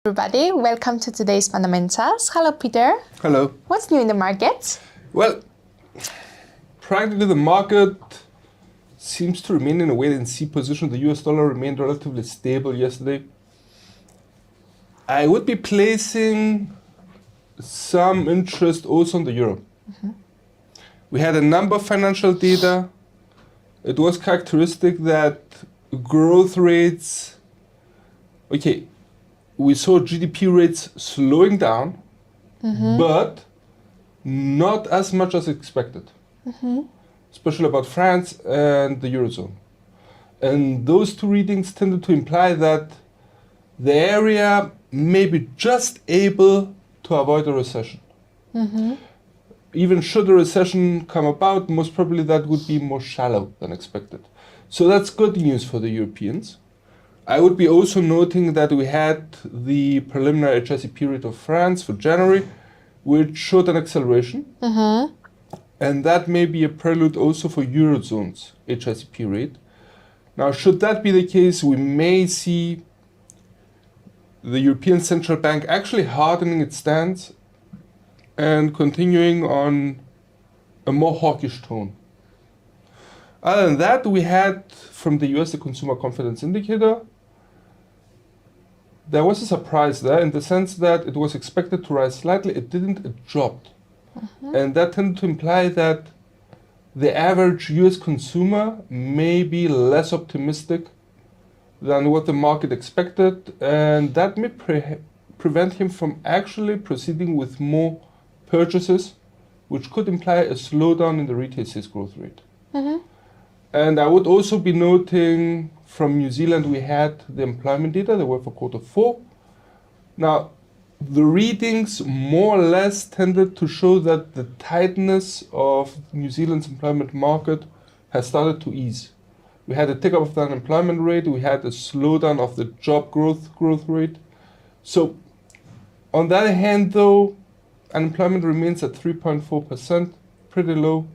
Everybody, welcome to today's fundamentals. Hello, Peter. Hello. What's new in the market? Well, practically the market seems to remain in a wait-and-see position. The US dollar remained relatively stable yesterday. I would be placing some interest also on the euro. We had a number of financial data. It was characteristic that growth rates, we saw GDP rates slowing down, but not as much as expected, especially about France and the Eurozone. And those two readings tended to imply that the area may be just able to avoid a recession. Even should a recession come about, most probably that would be more shallow than expected. So that's good news for the Europeans. I would be also noting that we had the preliminary HICP rate of France for January, which showed an acceleration. And that may be a prelude also for Eurozone's HICP rate. Now, should that be the case, we may see the European Central Bank actually hardening its stance and continuing on a more hawkish tone. Other than that, we had from the US the consumer confidence indicator. There was a surprise there in the sense that it was expected to rise slightly. It didn't, it dropped. And that tended to imply that the average US consumer may be less optimistic than what the market expected, and that may prevent him from actually proceeding with more purchases, which could imply a slowdown in the retail sales growth rate. And I would also be noting from New Zealand we had the employment data, they were for Q4. Now, the readings more or less tended to show that the tightness of New Zealand's employment market has started to ease. We had a tick up of the unemployment rate, we had a slowdown of the job growth rate. So, on the other hand though, unemployment remains at 3.4%, pretty low.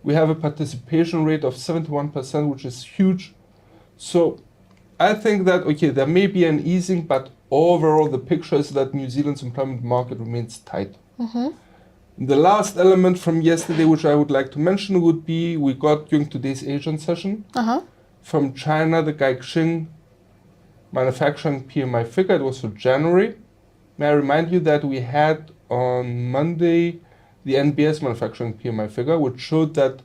We have a participation rate of 71%, which is huge. So I think that, there may be an easing, but overall the picture is that New Zealand's employment market remains tight. The last element from yesterday, which I would like to mention, would be we got during today's Asian session from China, the Caixin manufacturing PMI figure. It was for January. May I remind you that we had on Monday the NBS manufacturing PMI figure, which showed that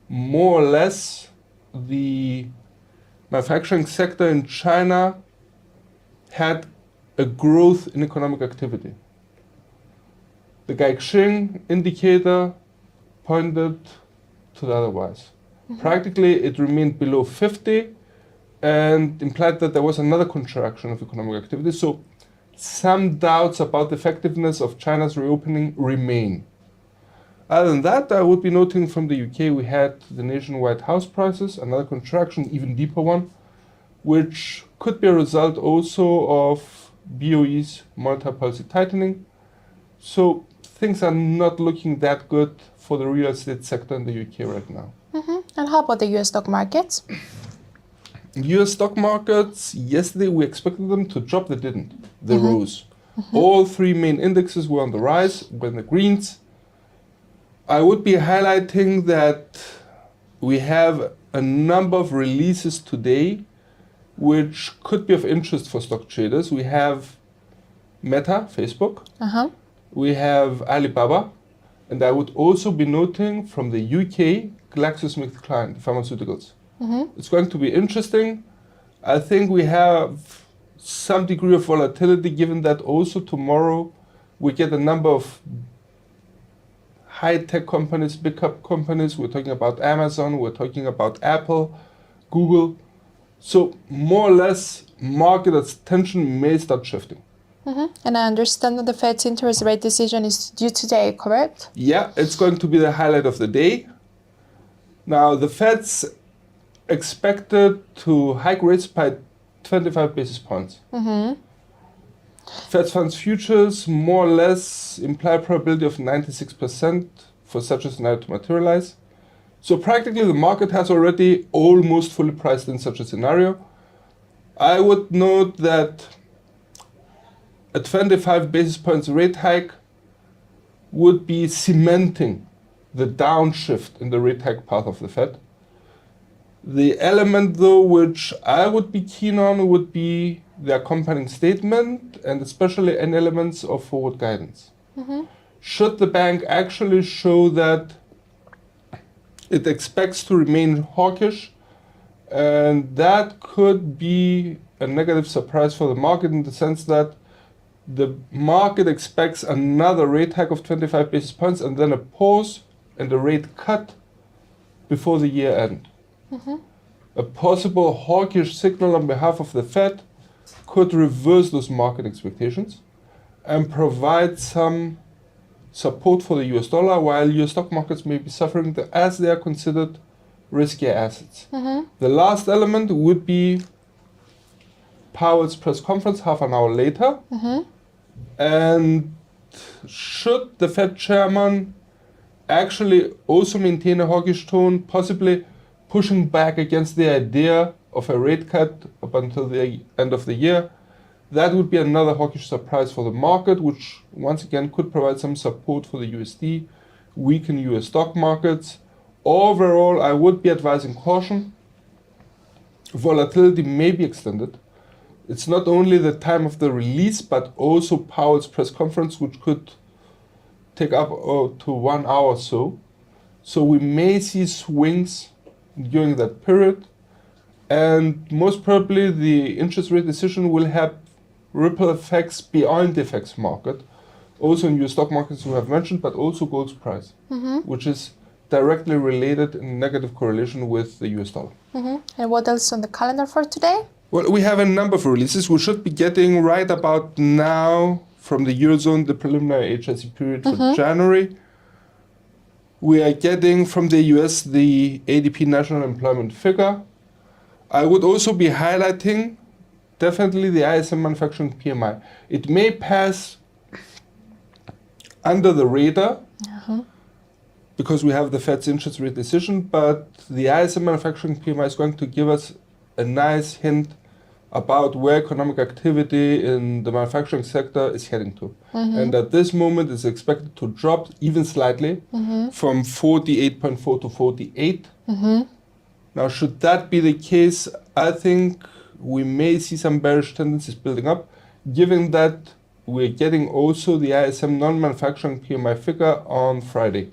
more or less the manufacturing sector in China had a growth in economic activity. The Caixin indicator pointed to the otherwise. Practically, it remained below 50 and implied that there was another contraction of economic activity. So some doubts about the effectiveness of China's reopening remain. Other than that, I would be noting from the UK we had the nationwide house prices, another contraction, even deeper one, which could be a result also of BOE's monetary policy tightening. So things are not looking that good for the real estate sector in the UK right now. And how about the US stock markets? US stock markets, yesterday we expected them to drop, they didn't. They rose. All three main indexes were on the rise, were in the greens. I would be highlighting that we have a number of releases today which could be of interest for stock traders. We have Meta, Facebook. We have Alibaba. And I would also be noting from the UK, GlaxoSmithKline, pharmaceuticals. It's going to be interesting. I think we have some degree of volatility given that also tomorrow we get a number of high-tech companies, big cap companies. We're talking about Amazon, we're talking about Apple, Google. So more or less market attention may start shifting. And I understand that the Fed's interest rate decision is due today, correct? Yeah, it's going to be the highlight of the day. Now, the Fed's expected to hike rates by 25 basis points. Fed funds futures more or less imply a probability of 96% for such a scenario to materialize. So practically the market has already almost fully priced in such a scenario. I would note that a 25 basis points rate hike would be cementing the downshift in the rate hike path of the Fed. The element, though, which I would be keen on would be the accompanying statement and especially any elements of forward guidance. Should the bank actually show that it expects to remain hawkish, and that could be a negative surprise for the market in the sense that the market expects another rate hike of 25 basis points and then a pause and a rate cut before the year end. A possible hawkish signal on behalf of the Fed could reverse those market expectations and provide some support for the US dollar, while US stock markets may be suffering as they are considered riskier assets. The last element would be Powell's press conference half an hour later. And should the Fed chairman actually also maintain a hawkish tone, possibly pushing back against the idea of a rate cut up until the end of the year, that would be another hawkish surprise for the market, which once again could provide some support for the USD, weaken US stock markets. Overall, I would be advising caution. Volatility may be extended. It's not only the time of the release, but also Powell's press conference, which could take up to 1 hour or so. So we may see swings during that period. And most probably the interest rate decision will have ripple effects beyond the FX market, also in US stock markets we have mentioned, but also gold's price, which is directly related in negative correlation with the US dollar. And what else on the calendar for today? Well, we have a number of releases. We should be getting right about now from the Eurozone the preliminary HIC period for January. We are getting from the US the ADP national employment figure. I would also be highlighting definitely the ISM manufacturing PMI. It may pass under the radar because we have the Fed's interest rate decision, but the ISM manufacturing PMI is going to give us a nice hint about where economic activity in the manufacturing sector is heading to. And at this moment it's expected to drop even slightly from 48.4 to 48. Now, should that be the case, I think we may see some bearish tendencies building up, given that we're getting also the ISM non-manufacturing PMI figure on Friday.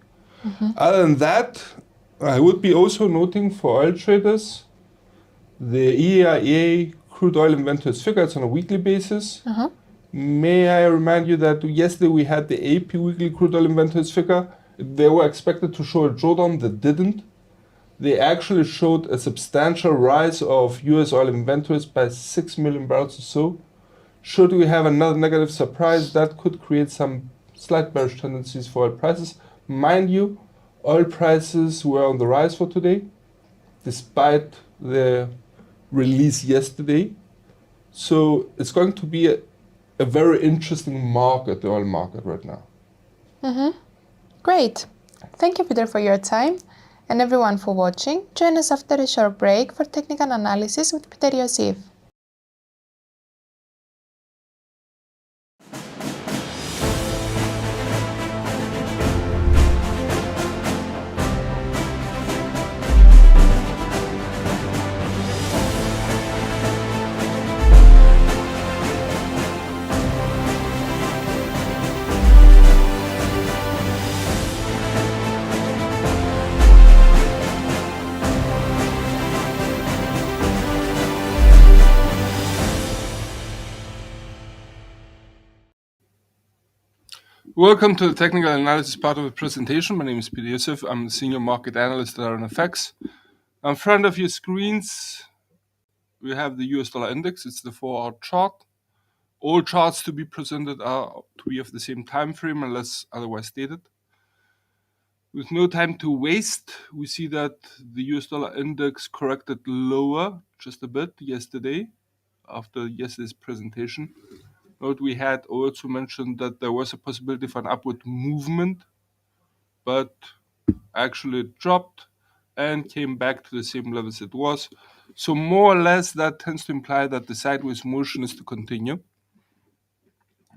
Other than that, I would be also noting for oil traders the EIA crude oil inventories figure. It's on a weekly basis. May I remind you that yesterday we had the AP weekly crude oil inventories figure. They were expected to show a drawdown that didn't. They actually showed a substantial rise of US oil inventories by 6 million barrels or so. Should we have another negative surprise, that could create some slight bearish tendencies for oil prices. Mind you, oil prices were on the rise for today, despite the release yesterday. So it's going to be a very interesting market, the oil market right now. Great. Thank you, Peter, for your time. And everyone for watching. Join us after a short break for technical analysis with Peter Iosif. Welcome to the technical analysis part of the presentation. My name is Peter Iosif. I'm the senior market analyst at IronFX. In front of your screens, we have the US dollar index. It's the 4-hour chart. All charts to be presented are to be of the same time frame unless otherwise stated. With no time to waste, we see that the US dollar index corrected lower just a bit yesterday after yesterday's presentation. Note we had also mentioned that there was a possibility for an upward movement, but actually it dropped and came back to the same level as it was. So more or less that tends to imply that the sideways motion is to continue.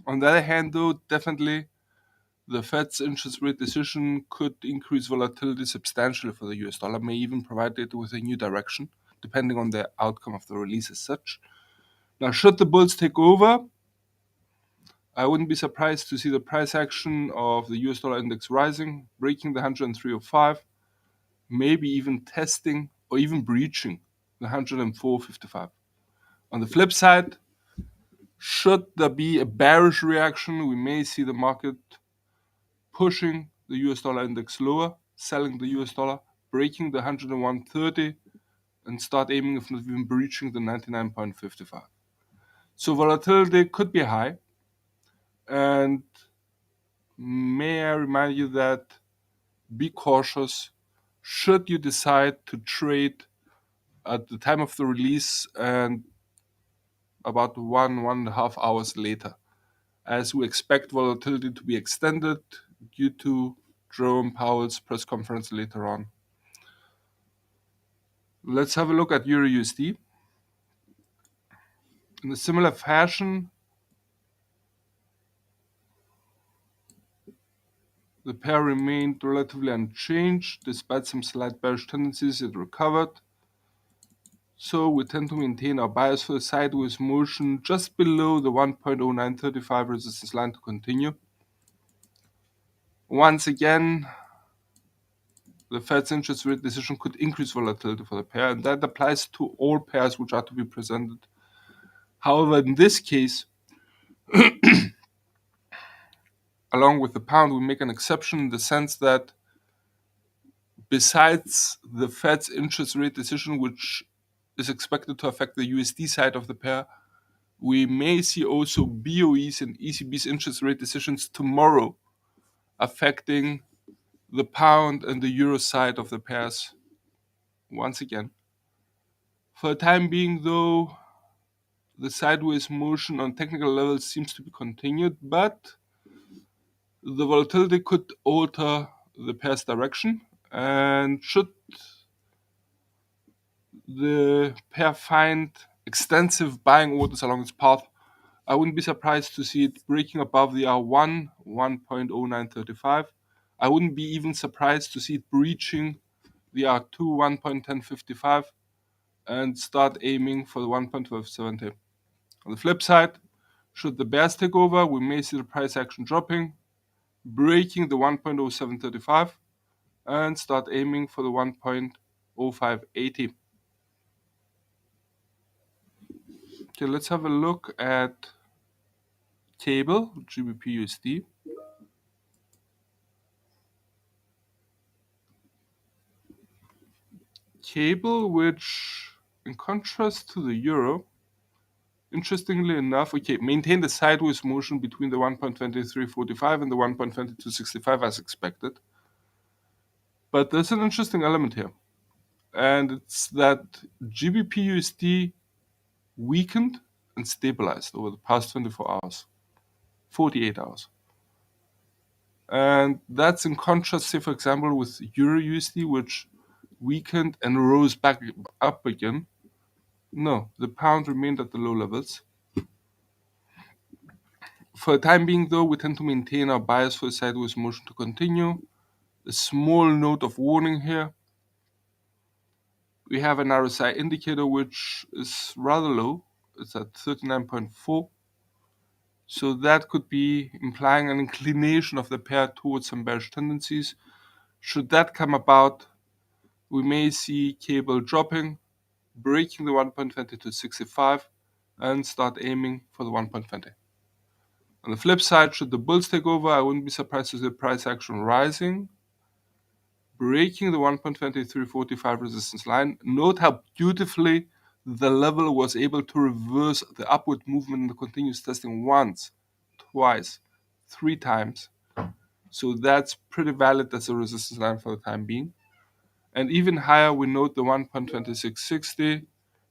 On the other hand, though, definitely the Fed's interest rate decision could increase volatility substantially for the US dollar, may even provide it with a new direction, depending on the outcome of the release as such. Now, should the bulls take over, I wouldn't be surprised to see the price action of the US dollar index rising, breaking the 103.05, maybe even testing or even breaching the 104.55. On the flip side, should there be a bearish reaction, we may see the market pushing the US dollar index lower, selling the US dollar, breaking the 101.30, and start aiming, if not even breaching, the 99.55. So volatility could be high. And may I remind you that be cautious should you decide to trade at the time of the release and about 1.5 hours later, as we expect volatility to be extended due to Jerome Powell's press conference later on. Let's have a look at Euro USD. In a similar fashion, the pair remained relatively unchanged despite some slight bearish tendencies. It recovered. So we tend to maintain our bias for the sideways motion just below the 1.0935 resistance line to continue. Once again, the Fed's interest rate decision could increase volatility for the pair, and that applies to all pairs which are to be presented. However, in this case, along with the pound, we make an exception in the sense that besides the Fed's interest rate decision, which is expected to affect the USD side of the pair, we may see also BOE's and ECB's interest rate decisions tomorrow affecting the pound and the euro side of the pairs once again. For the time being, though, the sideways motion on technical levels seems to be continued, but the volatility could alter the pair's direction, and should the pair find extensive buying orders along its path, I wouldn't be surprised to see it breaking above the R1, 1.0935. I wouldn't be even surprised to see it breaching the R2, 1.1055, and start aiming for the 1.1270. On the flip side, should the bears take over, we may see the price action dropping, breaking the 1.0735, and start aiming for the 1.0580. Okay, let's have a look at cable, GBP USD. Cable, which in contrast to the euro, interestingly enough, maintained a sideways motion between the 1.2345 and the 1.2265 as expected. But there's an interesting element here, and it's that GBP USD weakened and stabilized over the past 24 hours, 48 hours. And that's in contrast, say, for example, with Euro USD, which weakened and rose back up again. No, the pound remained at the low levels. For the time being, though, we tend to maintain our bias for the sideways motion to continue. A small note of warning here. We have an RSI indicator which is rather low. It's at 39.4. So that could be implying an inclination of the pair towards some bearish tendencies. Should that come about, we may see cable dropping, breaking the 1.20 and start aiming for the 1.20. On the flip side, should the bulls take over, I wouldn't be surprised to see the price action rising, breaking the 1.2345 resistance line. Note how beautifully the level was able to reverse the upward movement in the continuous testing once, twice, 3 times. So that's pretty valid as a resistance line for the time being. And even higher, we note the 1.2660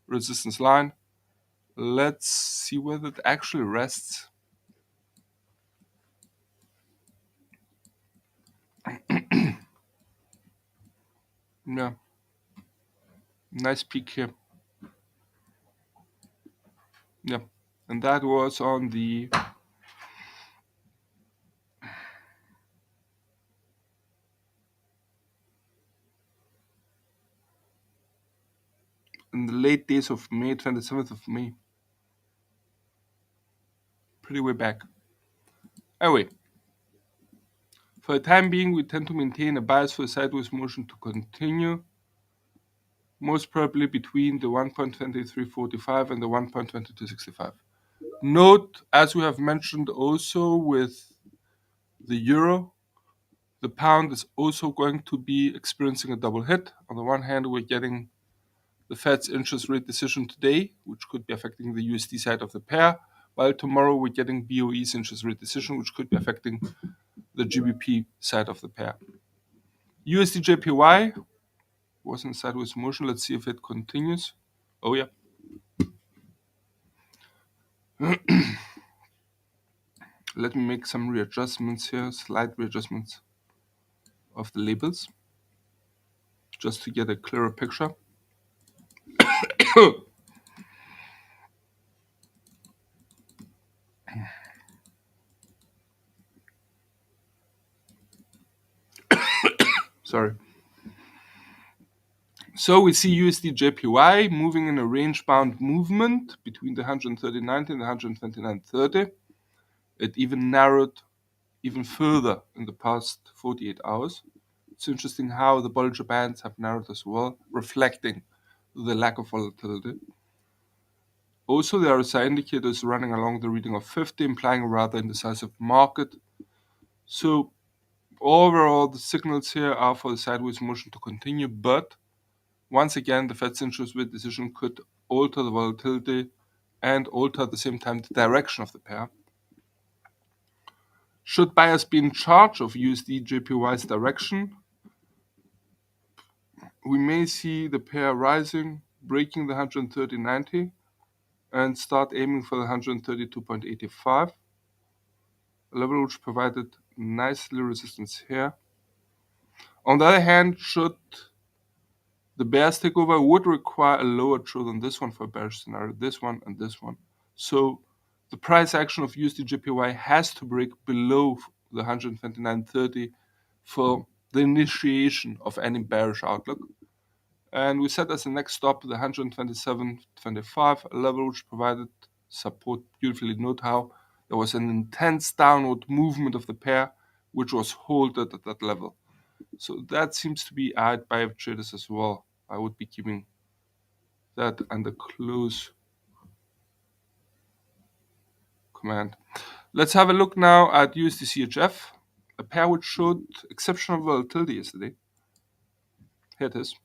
resistance line. Let's see whether it actually rests. Yeah, nice peak here. Yeah, and that was on the late days of May, 27th of May. Pretty way back. Anyway, for the time being, we tend to maintain a bias for the sideways motion to continue, most probably between the 1.2345 and the 1.2265. Note, as we have mentioned also with the euro, the pound is also going to be experiencing a double hit. On the one hand, we're getting the Fed's interest rate decision today, which could be affecting the USD side of the pair, while tomorrow we're getting BOE's interest rate decision, which could be affecting the GBP side of the pair. USD JPY was in sideways motion. Let's see if it continues. Oh yeah. Let me make some readjustments here, slight readjustments of the labels, just to get a clearer picture. Sorry. So we see USD JPY moving in a range-bound movement between the 139.90 and the 129.30. It even narrowed even further in the past 48 hours. It's interesting how the Bollinger Bands have narrowed as well, reflecting the lack of volatility. Also, the RSI indicator is running along the reading of 50, implying a rather indecisive market. So overall, the signals here are for the sideways motion to continue, but once again, the Fed's interest rate decision could alter the volatility and alter at the same time the direction of the pair. Should buyers be in charge of USD JPY's direction, we may see the pair rising, breaking the 130.90 and start aiming for the 132.85, a level which provided nicely resistance here. On the other hand, should the bears take over, would require a lower true than this one for a bearish scenario, this one and this one. So the price action of USD JPY has to break below the 129.30 for the initiation of any bearish outlook. And we set as the next stop the 127.25, a level which provided support beautifully. Note how there was an intense downward movement of the pair, which was halted at that level. So that seems to be eyed by traders as well. I would be keeping that under close command. Let's have a look now at USD CHF, a pair which showed exceptional volatility yesterday. Here it is.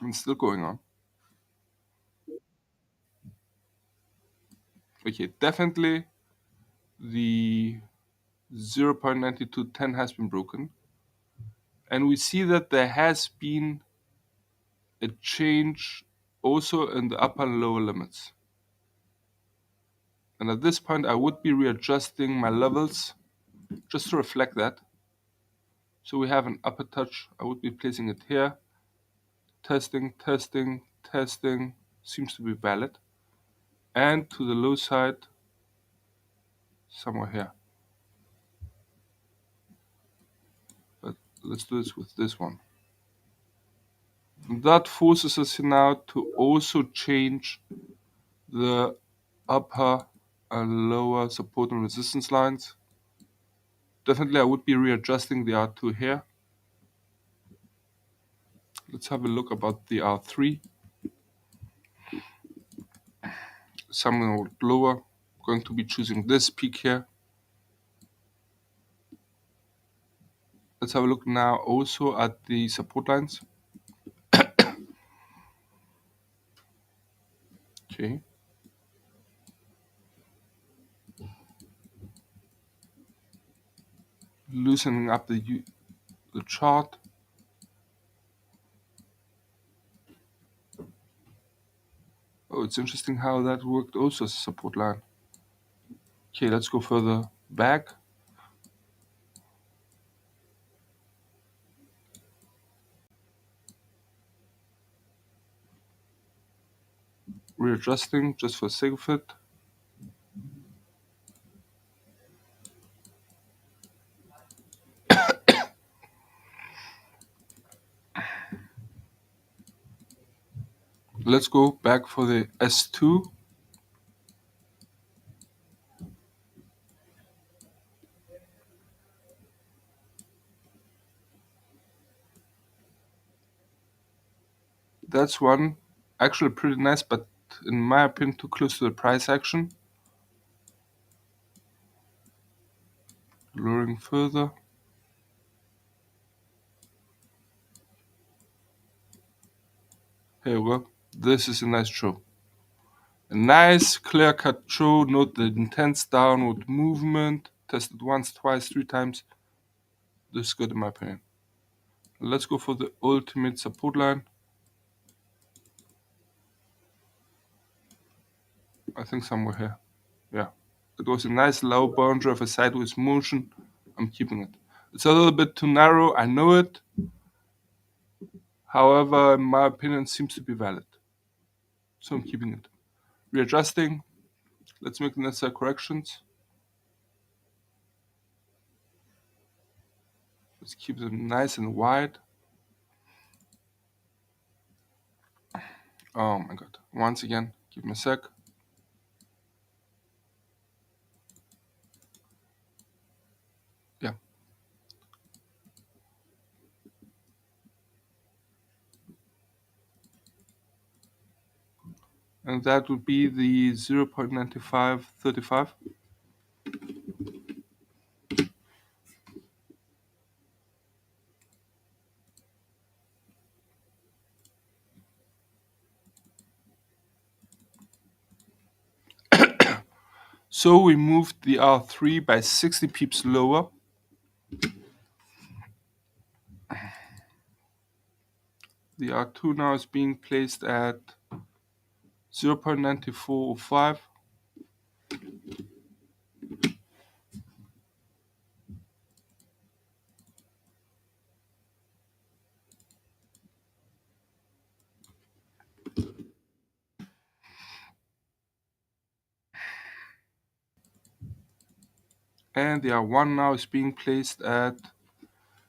And still going on. Okay, definitely the 0.9210 has been broken. And we see that there has been a change also in the upper and lower limits. And at this point, I would be readjusting my levels just to reflect that. So we have an upper touch. I would be placing it here. Testing, testing, testing. Seems to be valid. And to the low side, somewhere here. But let's do this with this one. And that forces us now to also change the upper and lower support and resistance lines. Definitely I would be readjusting the R2 here. Let's have a look about the R3. Something a little lower. Going to be choosing this peak here. Let's have a look now also at the support lines. Okay. Loosening up the chart. Oh, it's interesting how that worked also as a support line. Okay, let's go further back. Readjusting just for the sake of it. let's go back for the S2. That's one actually pretty nice, but in my opinion too close to the price action. Lowering further. Here we go. This is a nice show. A nice clear-cut show. Note the intense downward movement. Tested once, twice, 3 times. This is good in my opinion. Let's go for the ultimate support line. I think somewhere here. Yeah. It was a nice low boundary of a sideways motion. I'm keeping it. It's a little bit too narrow, I know it. However, in my opinion, it seems to be valid. So I'm keeping it. Readjusting. Let's make the necessary corrections. Let's keep them nice and wide. Oh my god. Once again, give me a sec. Yeah. And that would be the 0.9535. So we moved the R3 by 60 pips lower. The R2 now is being placed at 0.9405. And the R1 now is being placed at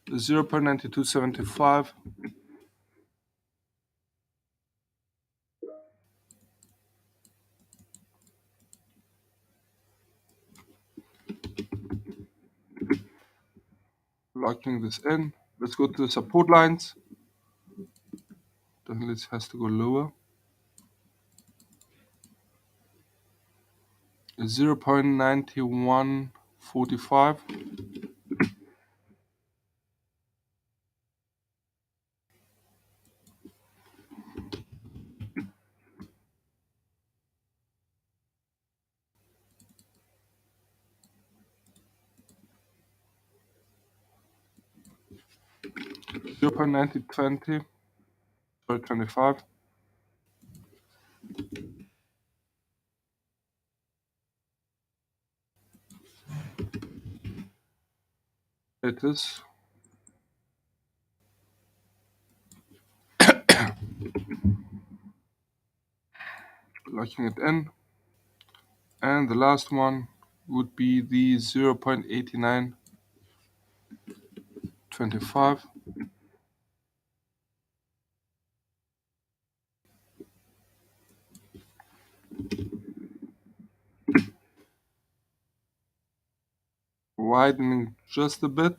0.9275. Locking this in. Let's go to the support lines. Then this has to go lower. 0.9145. Zero point 9020, sorry, 25. It is. Locking it in. And the last one would be the 0.8925. Widening just a bit.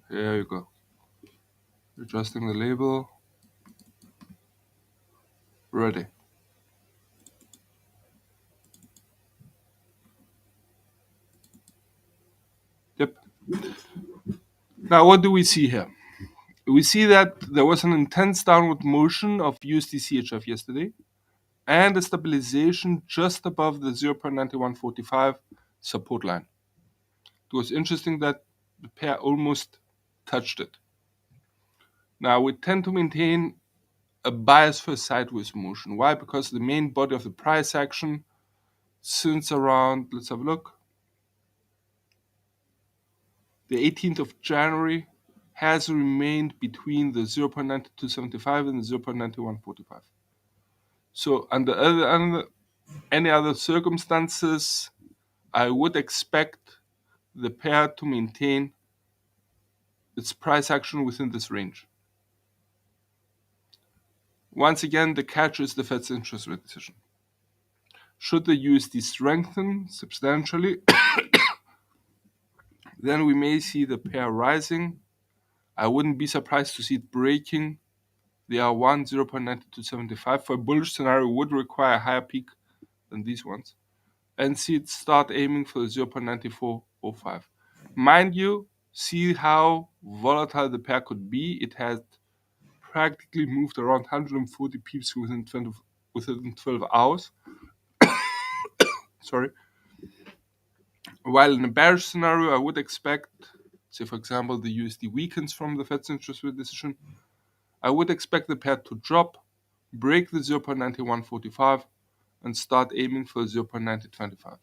There you go. Adjusting the label. Ready. Yep. Now what do we see here? We see that there was an intense downward motion of USD CHF yesterday and a stabilization just above the 0.9145 support line. It was interesting that the pair almost touched it. Now we tend to maintain a bias for a sideways motion. Why? Because the main body of the price action since around, let's have a look, the 18th of January has remained between the 0.9275 and the 0.9145. So under any other circumstances, I would expect the pair to maintain its price action within this range. Once again, the catch is the Fed's interest rate decision. Should the USD strengthen substantially, then we may see the pair rising. I wouldn't be surprised to see it breaking the R1 0.9275. For a bullish scenario, would require a higher peak than these ones, and see it start aiming for the 0.9405. Mind you, see how volatile the pair could be. It has practically moved around 140 pips within 12 hours. Sorry. While in a bearish scenario, I would expect, say for example, the USD weakens from the Fed's interest rate decision, I would expect the pair to drop, break the 0.9145, and start aiming for 0.9025.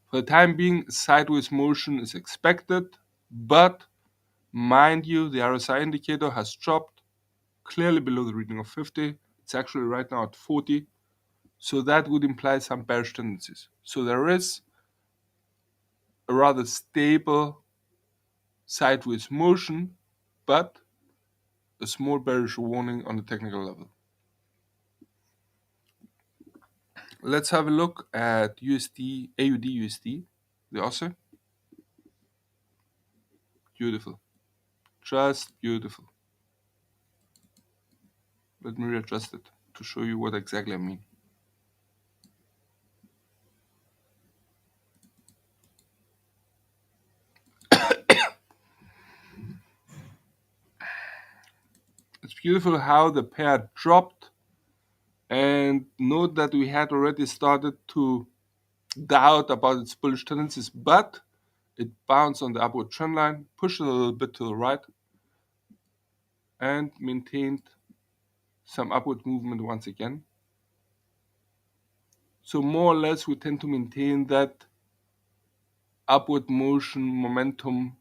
For the time being, sideways motion is expected, but mind you, the RSI indicator has dropped clearly below the reading of 50. It's actually right now at 40. So that would imply some bearish tendencies. So there is a rather stable sideways motion, but a small bearish warning on the technical level. Let's have a look at USD, AUD USD, the Aussie. Beautiful. Just beautiful. Let me readjust it to show you what exactly I mean. It's beautiful how the pair dropped, and note that we had already started to doubt about its bullish tendencies, but it bounced on the upward trend line, pushed it a little bit to the right, and maintained some upward movement once again. So more or less we tend to maintain that upward motion momentum,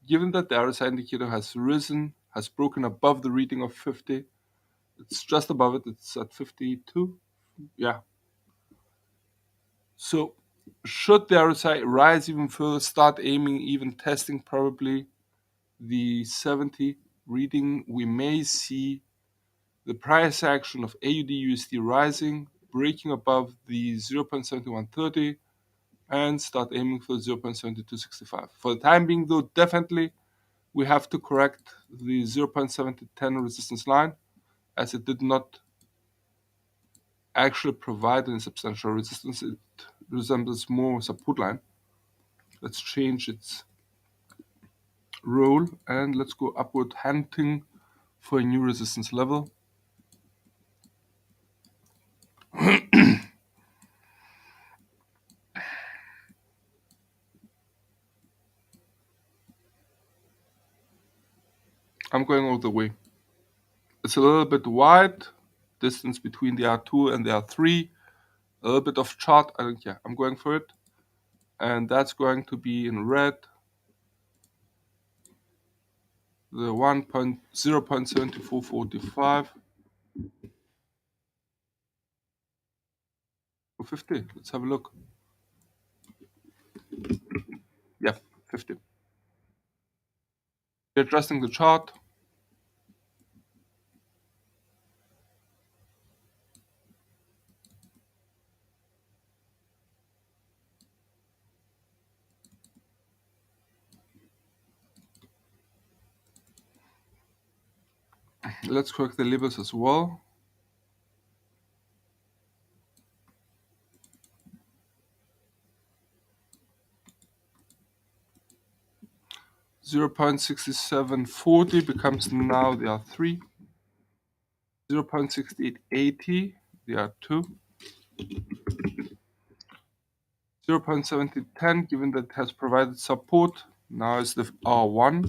given that the RSI indicator has risen, has broken above the reading of 50. It's just above it, it's at 52. Yeah. So should the RSI rise even further, start aiming, even testing probably the 70 reading, we may see the price action of AUD USD rising, breaking above the 0.7130, and start aiming for 0.7265. For the time being, though, definitely we have to correct the 0.7010 resistance line, as it did not actually provide any substantial resistance. It resembles more support line. Let's change its role and let's go upward hunting for a new resistance level. I'm going all the way. It's a little bit wide, distance between the R2 and the R3, a little bit of chart, I think, yeah, I'm going for it. And that's going to be in red, the 0.7445. 50, let's have a look. Yeah, 50. We're adjusting the chart. Let's correct the levels as well. $0.6740 becomes now the R3. 0.6880, the R2. 0.7010, given that it has provided support, now is the R1.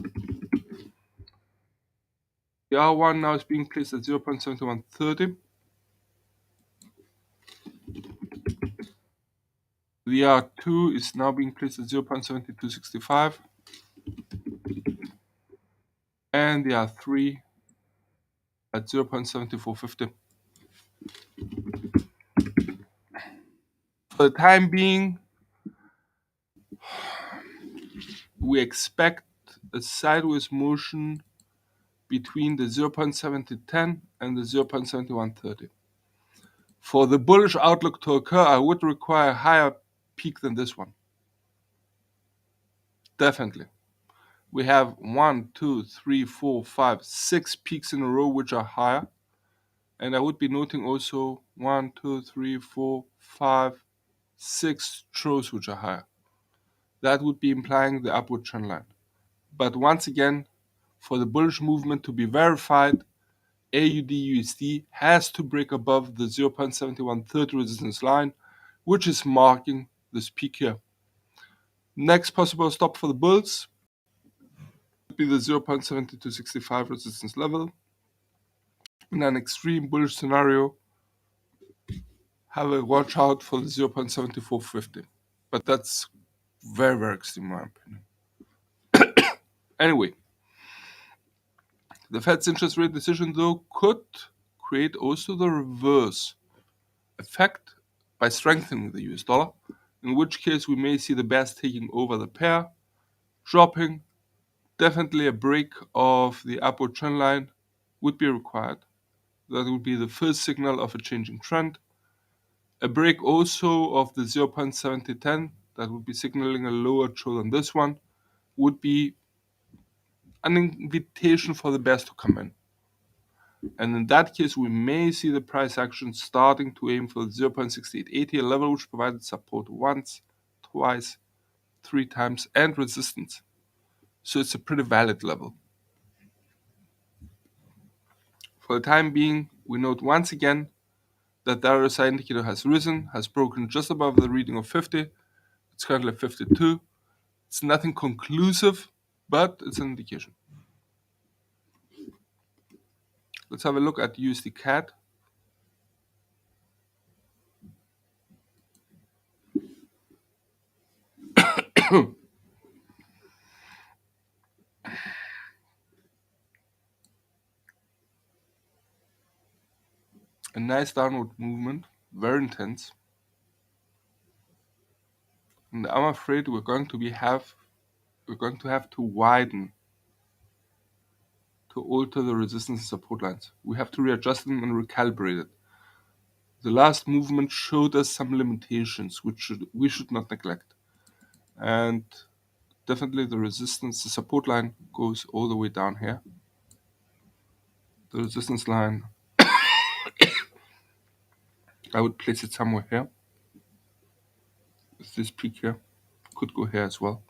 The R1 now is being placed at 0.7130. The R2 is now being placed at 0.7265. And the R3 at 0.7450. For the time being, we expect a sideways motion between the 0.7010 and the 0.7130. For the bullish outlook to occur, I would require a higher peak than this one. Definitely. We have 1, 2, 3, 4, 5, 6 peaks in a row which are higher. And I would be noting also 1, 2, 3, 4, 5, 6 throws which are higher. That would be implying the upward trend line. But once again, for the bullish movement to be verified, AUD/USD has to break above the 0.7130 resistance line, which is marking this peak here. Next possible stop for the bulls would be the 0.7265 resistance level. In an extreme bullish scenario, have a watch out for the 0.7450. But that's very, very extreme in my opinion. Anyway, the Fed's interest rate decision, though, could create also the reverse effect by strengthening the US dollar, in which case we may see the bears taking over the pair, dropping. Definitely a break of the upward trend line would be required. That would be the first signal of a changing trend. A break also of the 0.7010, that would be signaling a lower throw than this one, would be an invitation for the bears to come in. And in that case, we may see the price action starting to aim for the 0.6880, a level which provided support once, twice, 3 times, and resistance. So it's a pretty valid level. For the time being, we note once again that the RSI indicator has risen, has broken just above the reading of 50. It's currently at 52. It's nothing conclusive, but it's an indication. Let's have a look at USD CAD. A nice downward movement, very intense. And I'm afraid we're going to have to widen to alter the resistance and support lines. We have to readjust them and recalibrate it. The last movement showed us some limitations which we should not neglect. And definitely the resistance, the support line goes all the way down here. The resistance line, I would place it somewhere here. This peak here could go here as well.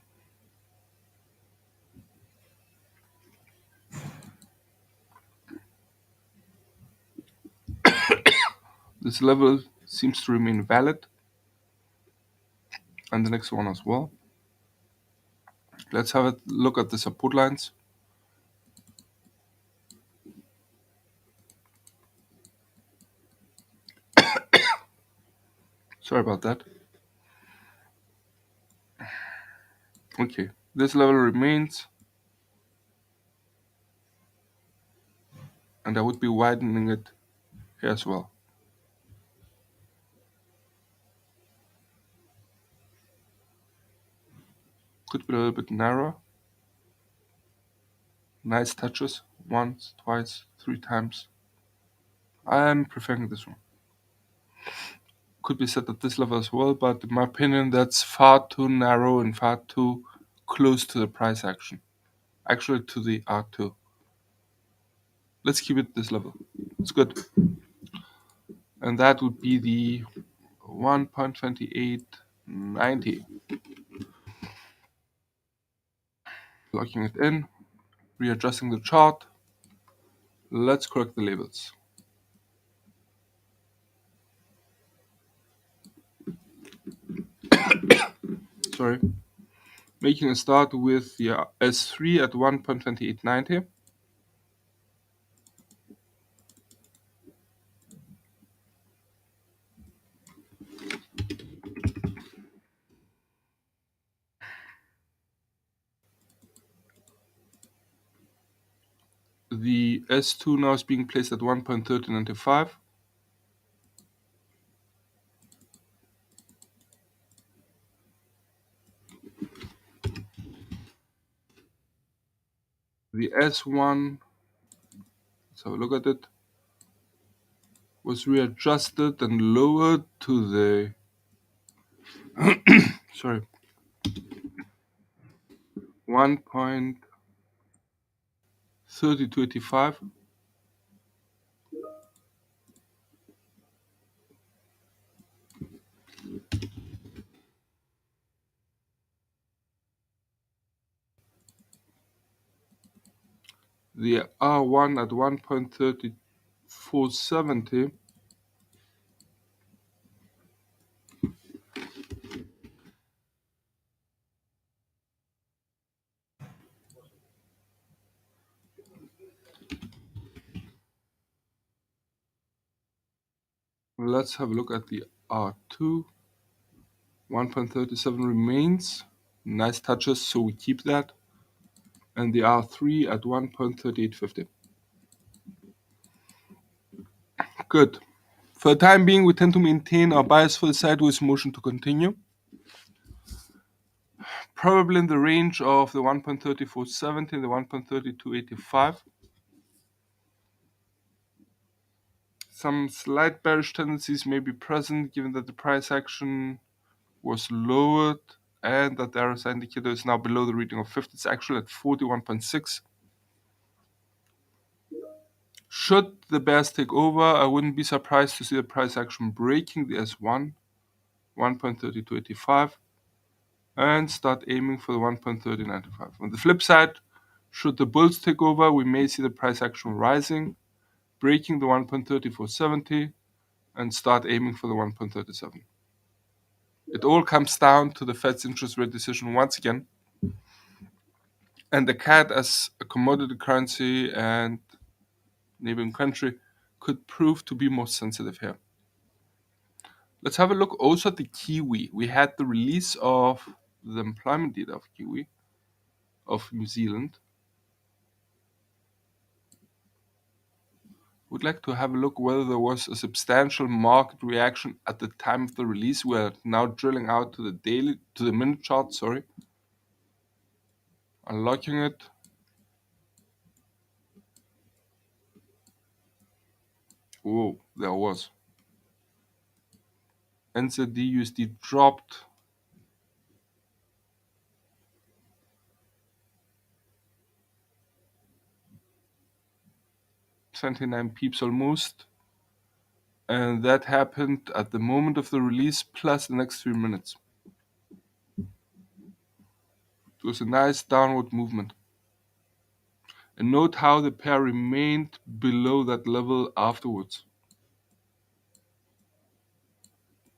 This level seems to remain valid, and the next one as well. Let's have a look at the support lines. Sorry about that. Okay, this level remains, and I would be widening it here as well. Could be a little bit narrower. Nice touches, once, twice, 3 times. I'm preferring this one. Could be set at this level as well, but in my opinion that's far too narrow and far too close to the price action. Actually to the R2. Let's keep it at this level. It's good. And that would be the 1.2890. Locking it in, readjusting the chart. Let's correct the labels. Sorry. Making a start with the S3 at 1.2890. The S2 now is being placed at 1.3095. The S1 Let's have a look at it. Was readjusted and lowered to the 1.3285. The R1 at 1.3470. Let's have a look at the R2. 1.37 remains. Nice touches, so we keep that. And the R3 at 1.3850. Good. For the time being, we tend to maintain our bias for the sideways motion to continue. Probably in the range of the 1.3470 and the 1.3285. Some slight bearish tendencies may be present given that the price action was lowered and that the RSI indicator is now below the reading of 50. It's actually at 41.6. Should the bears take over, I wouldn't be surprised to see the price action breaking the S1, 1.3285, and start aiming for the 1.3095. On the flip side, should the bulls take over, we may see the price action rising, breaking the 1.3470, and start aiming for the 1.37. It all comes down to the Fed's interest rate decision once again, and the CAD as a commodity currency and neighboring country could prove to be more sensitive here. Let's have a look also at the Kiwi. We had the release of the employment data of Kiwi, of New Zealand. Would like to have a look whether there was a substantial market reaction at the time of the release. We're now drilling out to the minute chart, sorry. Unlocking it. Whoa, there was. NZD/USD dropped 29 pips almost, and that happened at the moment of the release plus the next 3 minutes. It was a nice downward movement. And note how the pair remained below that level afterwards.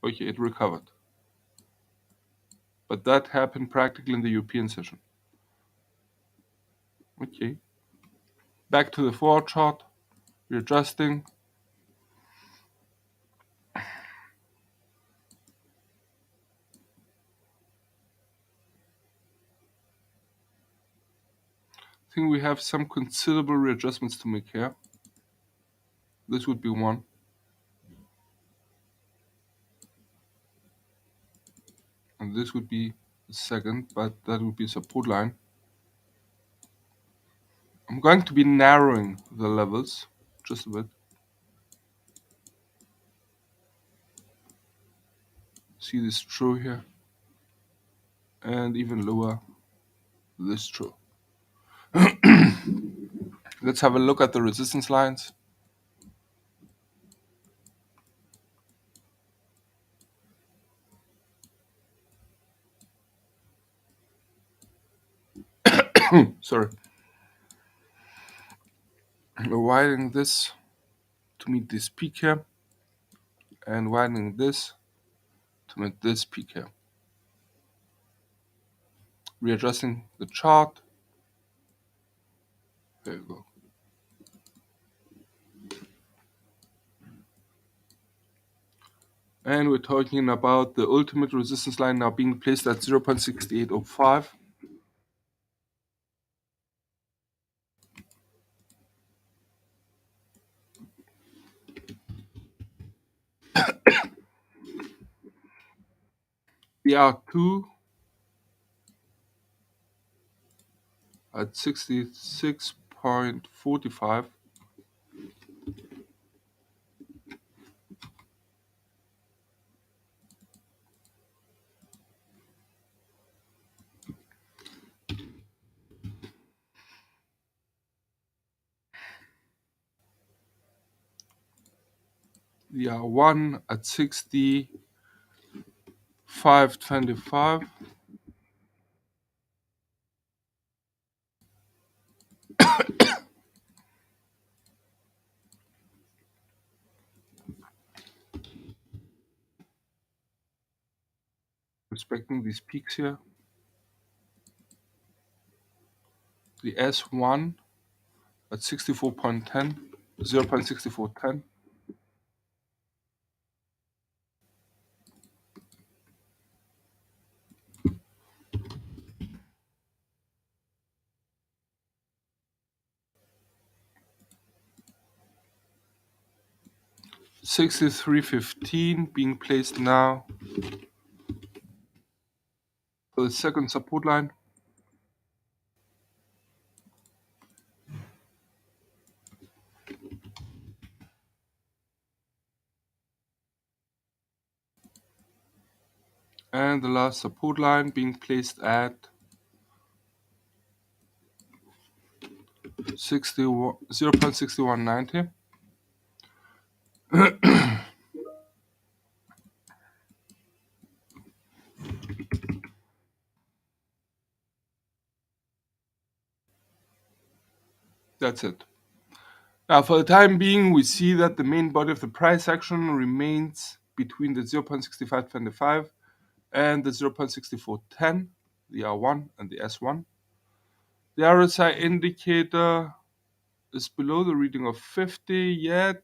Okay, it recovered. But that happened practically in the European session. Okay. Back to the 4-hour chart. Readjusting. I think we have some considerable readjustments to make here. This would be one. And this would be the second, but that would be a support line. I'm going to be narrowing the levels just a bit. See this true here. And even lower this true. Let's have a look at the resistance lines. Sorry. We're widening this to meet this peak here, and widening this to meet this peak here. Readjusting the chart. There you go. And we're talking about the ultimate resistance line now being placed at 0.6805. The R2 at 66.45. The R1 at 65.25. Respecting these peaks here. The S1 at 64.10, 0.6410. $63.15 being placed now for the second support line. And the last support line being placed at 0.6190. That's it. Now, for the time being, we see that the main body of the price action remains between the 0.6525 and the 0.6410, the R1 and the S1. The RSI indicator is below the reading of 50, yet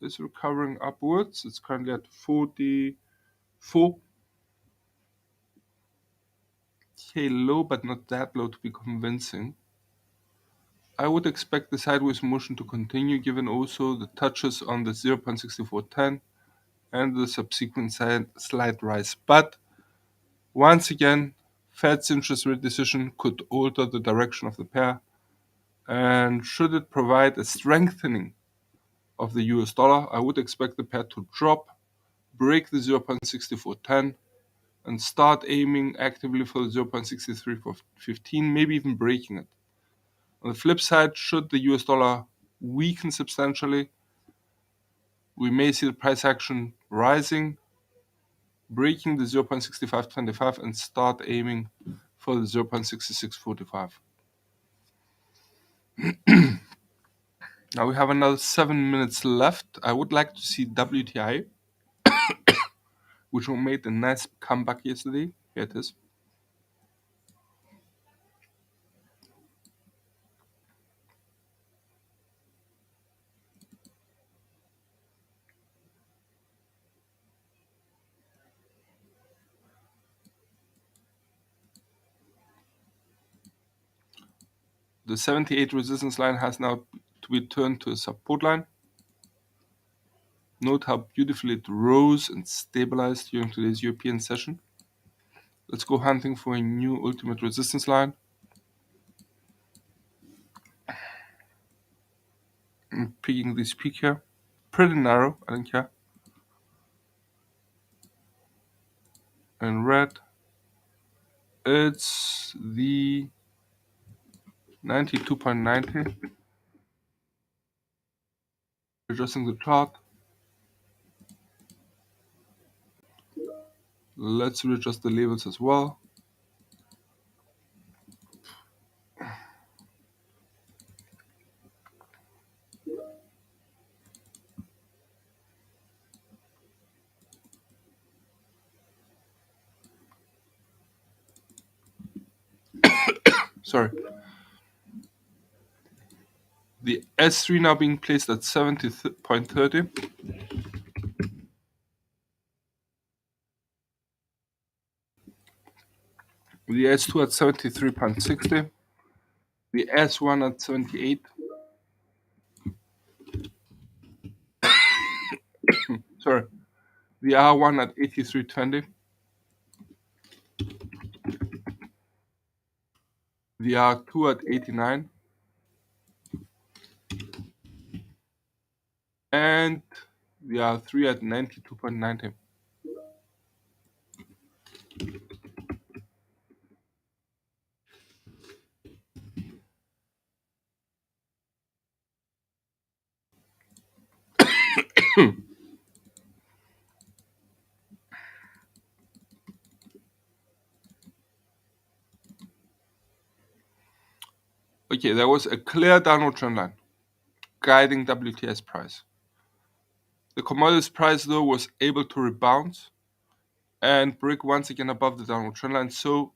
is recovering upwards. It's currently at 44. Okay, low, but not that low to be convincing. I would expect the sideways motion to continue, given also the touches on the 0.6410 and the subsequent slight rise. But once again, Fed's interest rate decision could alter the direction of the pair, and should it provide a strengthening of the US dollar, I would expect the pair to drop, break the 0.6410, and start aiming actively for the 0.6315, maybe even breaking it. On the flip side, should the US dollar weaken substantially, we may see the price action rising, breaking the 0.6525 and start aiming for the 0.6645. Now we have another 7 minutes left. I would like to see WTI, which made a nice comeback yesterday. Here it is. The 78 resistance line has now to be turned to a support line. Note how beautifully it rose and stabilized during today's European session. Let's go hunting for a new ultimate resistance line. I'm picking this peak here. Pretty narrow, I think, yeah. And red, it's the 92.90. Adjusting the chart. Let's readjust the labels as well. Sorry. The S3 now being placed at 70.30. The S2 at 73.60. The S1 at 78. Sorry. The R1 at 83.20. The R2 at 89. And the R3 at 92.90. Okay, there was a clear downward trend line guiding WTI's price. The commodities price, though, was able to rebound and break once again above the downward trend line. So,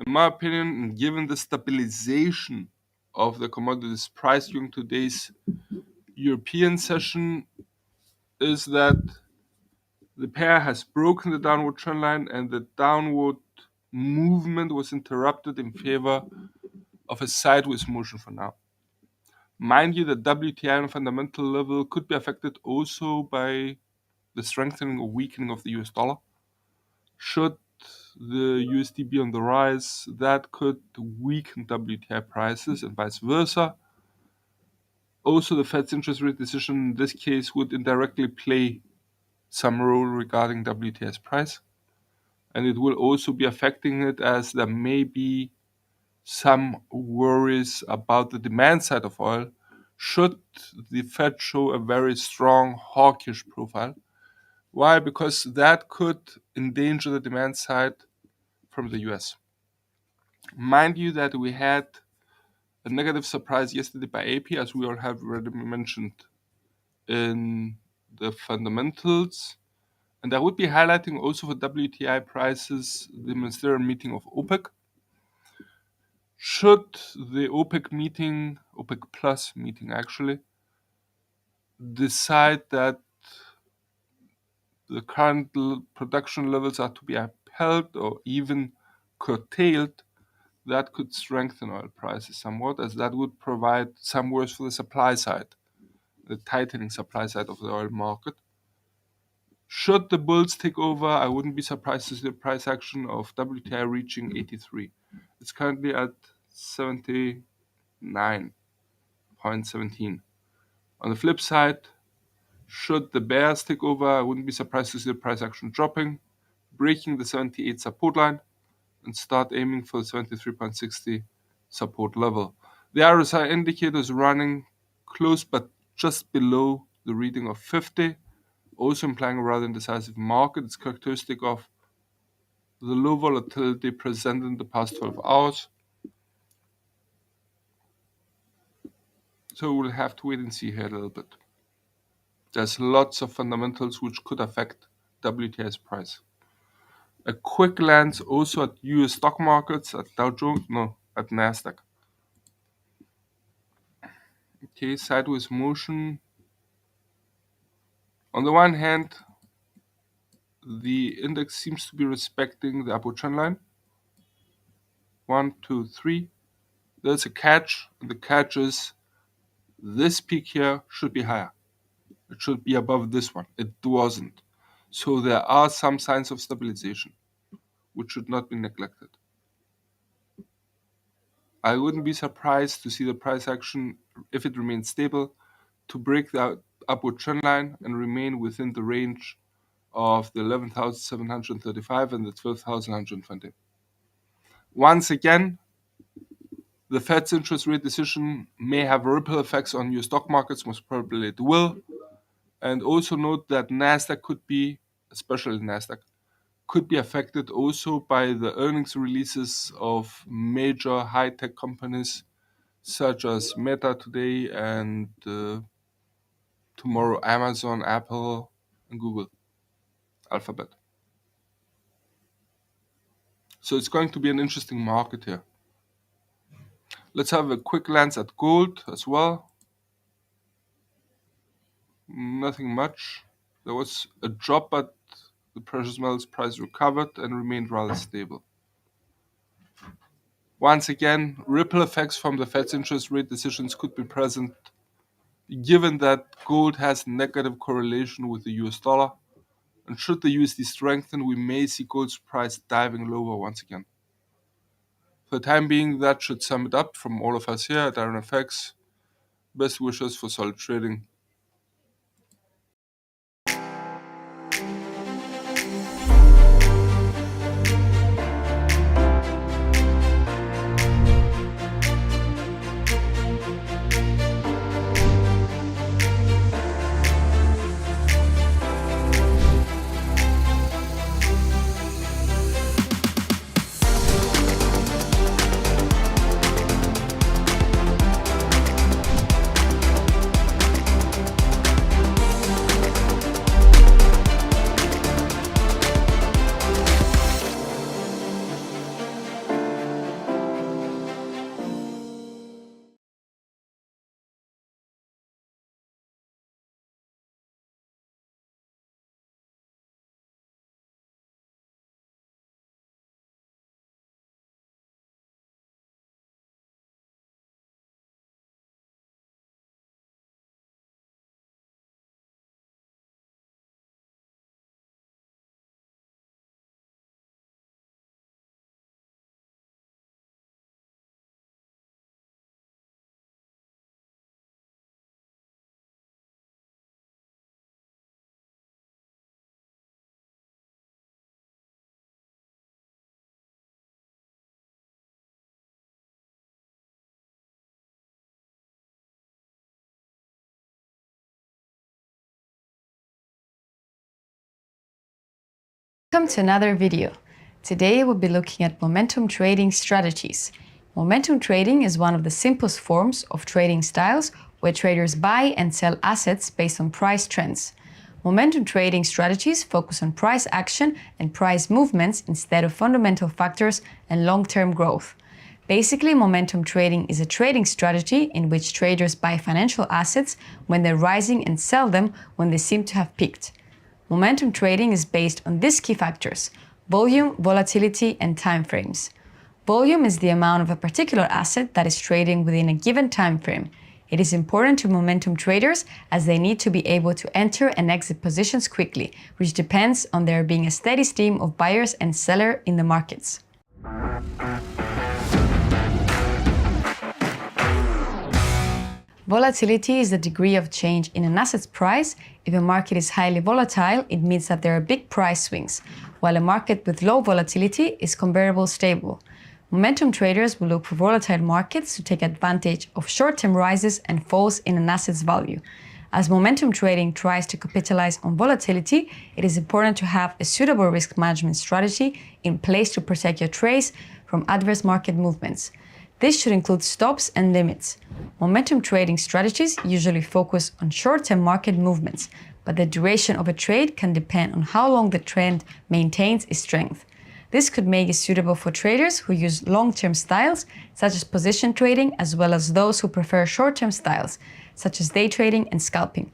in my opinion, given the stabilization of the commodities price during today's European session, is that the pair has broken the downward trend line and the downward movement was interrupted in favor of a sideways motion for now. Mind you, the WTI on fundamental level could be affected also by the strengthening or weakening of the US dollar. Should the USD be on the rise, that could weaken WTI prices and vice versa. Also, the Fed's interest rate decision in this case would indirectly play some role regarding WTI's price. And it will also be affecting it as there may be some worries about the demand side of oil should the Fed show a very strong hawkish profile. Why? Because that could endanger the demand side from the US. Mind you that we had a negative surprise yesterday by AP, as we all have already mentioned in the fundamentals. And I would be highlighting also for WTI prices the ministerial meeting of OPEC. Should the OPEC meeting, OPEC Plus meeting actually, decide that the current production levels are to be upheld or even curtailed, that could strengthen oil prices somewhat, as that would provide some words for the supply side, the tightening supply side of the oil market. Should the bulls take over, I wouldn't be surprised to see the price action of WTI reaching 83. It's currently at 79.17. On the flip side, should the bears take over, I wouldn't be surprised to see the price action dropping, breaking the 78 support line, and start aiming for the 73.60 support level. The RSI indicator is running close but just below the reading of 50, also implying a rather indecisive market. It's characteristic of the low volatility present in the past 12 hours. So we'll have to wait and see here a little bit. There's lots of fundamentals which could affect WTI's price. A quick glance also at US stock markets, at at Nasdaq. Okay, sideways motion. On the one hand, the index seems to be respecting the upward trend line. 1, 2, 3. There's a catch, and the catch is this peak here should be higher. It should be above this one. It wasn't. So there are some signs of stabilization, which should not be neglected. I wouldn't be surprised to see the price action, if it remains stable, to break the upward trend line and remain within the range of the 11,735 and the 12,120. Once again, the Fed's interest rate decision may have ripple effects on your stock markets, most probably it will. And also note that Nasdaq could be, especially Nasdaq, could be affected also by the earnings releases of major high-tech companies such as Meta today and tomorrow Amazon, Apple, and Google, Alphabet. So it's going to be an interesting market here. Let's have a quick glance at gold as well. Nothing much. There was a drop, but the precious metals price recovered and remained rather stable. Once again, ripple effects from the Fed's interest rate decisions could be present, given that gold has negative correlation with the US dollar. And should the USD strengthen, we may see gold's price diving lower once again. For the time being, that should sum it up from all of us here at IronFX. Best wishes for solid trading. Welcome to another video. Today we'll be looking at momentum trading strategies. Momentum trading is one of the simplest forms of trading styles where traders buy and sell assets based on price trends. Momentum trading strategies focus on price action and price movements instead of fundamental factors and long-term growth. Basically, momentum trading is a trading strategy in which traders buy financial assets when they're rising and sell them when they seem to have peaked. Momentum trading is based on these key factors: volume, volatility, and time frames. Volume is the amount of a particular asset that is trading within a given time frame. It is important to momentum traders as they need to be able to enter and exit positions quickly, which depends on there being a steady stream of buyers and sellers in the markets. Volatility is the degree of change in an asset's price. If a market is highly volatile, it means that there are big price swings, while a market with low volatility is comparable stable. Momentum traders will look for volatile markets to take advantage of short-term rises and falls in an asset's value. As momentum trading tries to capitalize on volatility, it is important to have a suitable risk management strategy in place to protect your trades from adverse market movements. This should include stops and limits. Momentum trading strategies usually focus on short-term market movements, but the duration of a trade can depend on how long the trend maintains its strength. This could make it suitable for traders who use long-term styles, such as position trading, as well as those who prefer short-term styles, such as day trading and scalping.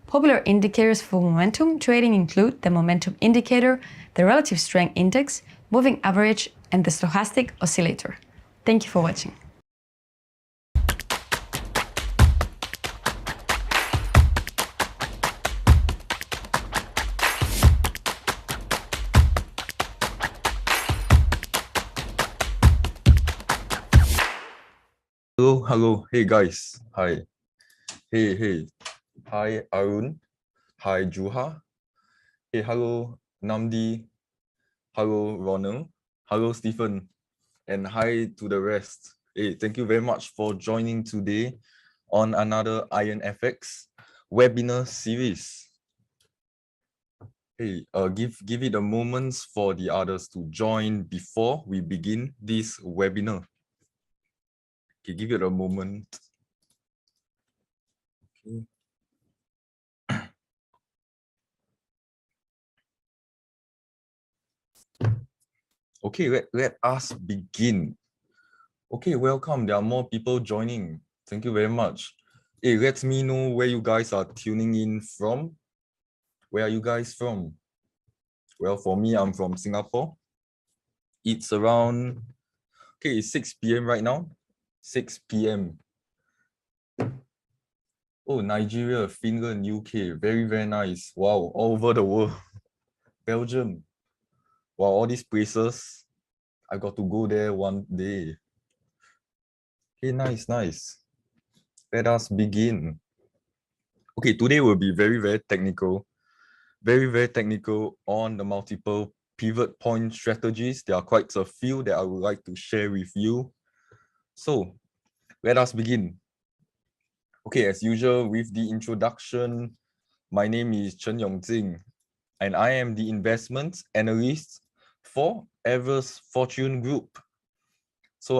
Popular indicators for momentum trading include the momentum indicator, the relative strength index, moving average, and the stochastic oscillator. Thank you for watching. Hello. Hey guys. Hi. Hey. Hi Arun. Hi Juha. Hey, hello Namdi. Hello Ronald. Hello Stephen. And hi to the rest. Hey, thank you very much for joining today on another IronFX webinar series. Hey, give it a moment for the others to join before we begin this webinar. Okay, give it a moment. Okay. Okay, let us begin. Okay, welcome. There are more people joining. Thank you very much. Hey, let me know where you guys are tuning in from. Where are you guys from? Well, for me, I'm from Singapore. It's around, okay, it's 6 p.m. right now. 6 p.m. Oh, Nigeria, Finland, UK. Very, very nice. Wow, all over the world. Belgium. Wow, all these places. I got to go there one day. Okay, nice. Let us begin. Okay, today will be very, very technical. Very technical on the multiple pivot point strategies. There are quite a few that I would like to share with you. So let us begin. Okay, as usual with the introduction, my name is Chen Yongjing, and I am the investment analyst for Everest Fortune Group. So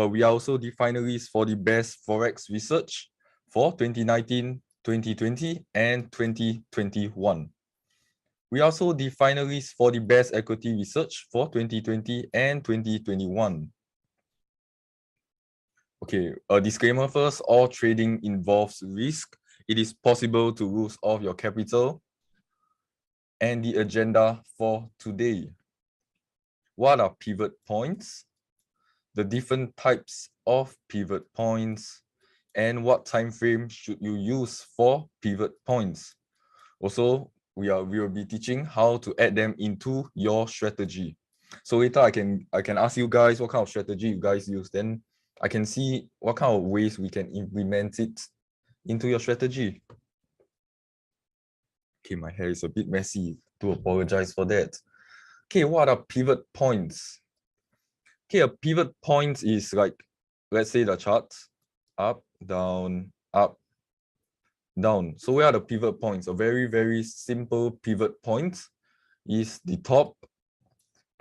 we are also the finalists for the best Forex research for 2019, 2020, and 2021. We are also the finalists for the best equity research for 2020 and 2021. Okay, a disclaimer first, all trading involves risk. It is possible to lose all of your capital. And the agenda for today. What are pivot points? The different types of pivot points, and what time frame should you use for pivot points. Also, we will be teaching how to add them into your strategy. So later I can ask you guys what kind of strategy you guys use, then I can see what kind of ways we can implement it into your strategy. Okay, my hair is a bit messy. Do apologize for that. Okay, what are pivot points? Okay, a pivot point is like, let's say the chart, up, down, up, down. So where are the pivot points? A very, very simple pivot point is the top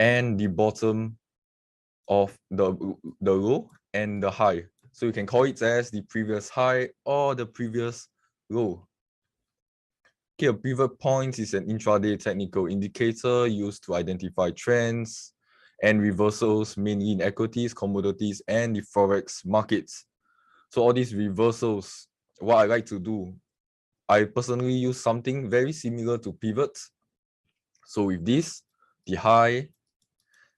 and the bottom of the low and the high. So you can call it as the previous high or the previous low. Okay, a pivot point is an intraday technical indicator used to identify trends and reversals mainly in equities, commodities, and the forex markets. So all these reversals, what I like to do, I personally use something very similar to pivots. So with this, the high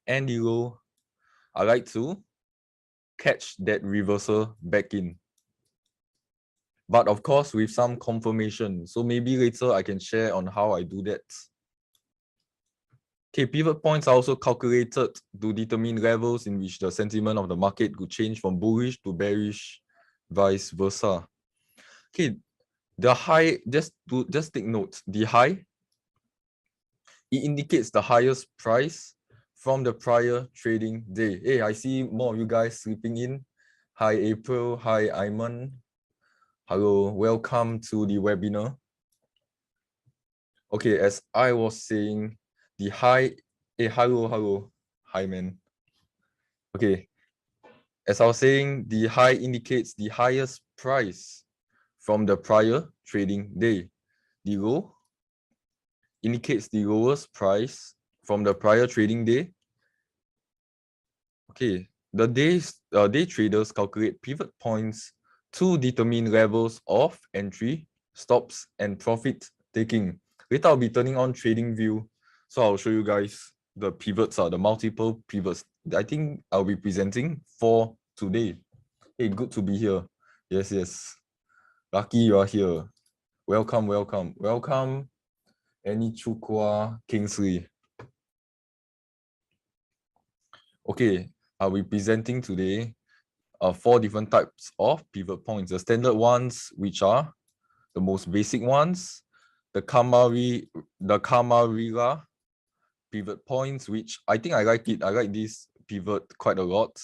and the low, I like to catch that reversal back in. But of course, with some confirmation. So maybe later I can share on how I do that. Okay, pivot points are also calculated to determine levels in which the sentiment of the market could change from bullish to bearish, vice versa. Okay, the high, just take note, the high, it indicates the highest price from the prior trading day. Hey, I see more of you guys sleeping in. Hi, April. Hi, Ayman. Hello, welcome to the webinar. Okay, as I was saying, the high, hello. Hi, man. Okay, as I was saying, the high indicates the highest price from the prior trading day. The low indicates the lowest price from the prior trading day. Okay, the day traders calculate pivot points to determine levels of entry, stops, and profit taking. Later, I'll be turning on trading view. So I'll show you guys the pivots, the multiple pivots. I think I'll be presenting for today. Hey, good to be here. Yes. Lucky you are here. Welcome. Annie Chukwa Kingsley. Okay, I'll be presenting today 4 different types of pivot points. The standard ones, which are the most basic ones, the Camarilla pivot points, which I think I like it. I like this pivot quite a lot.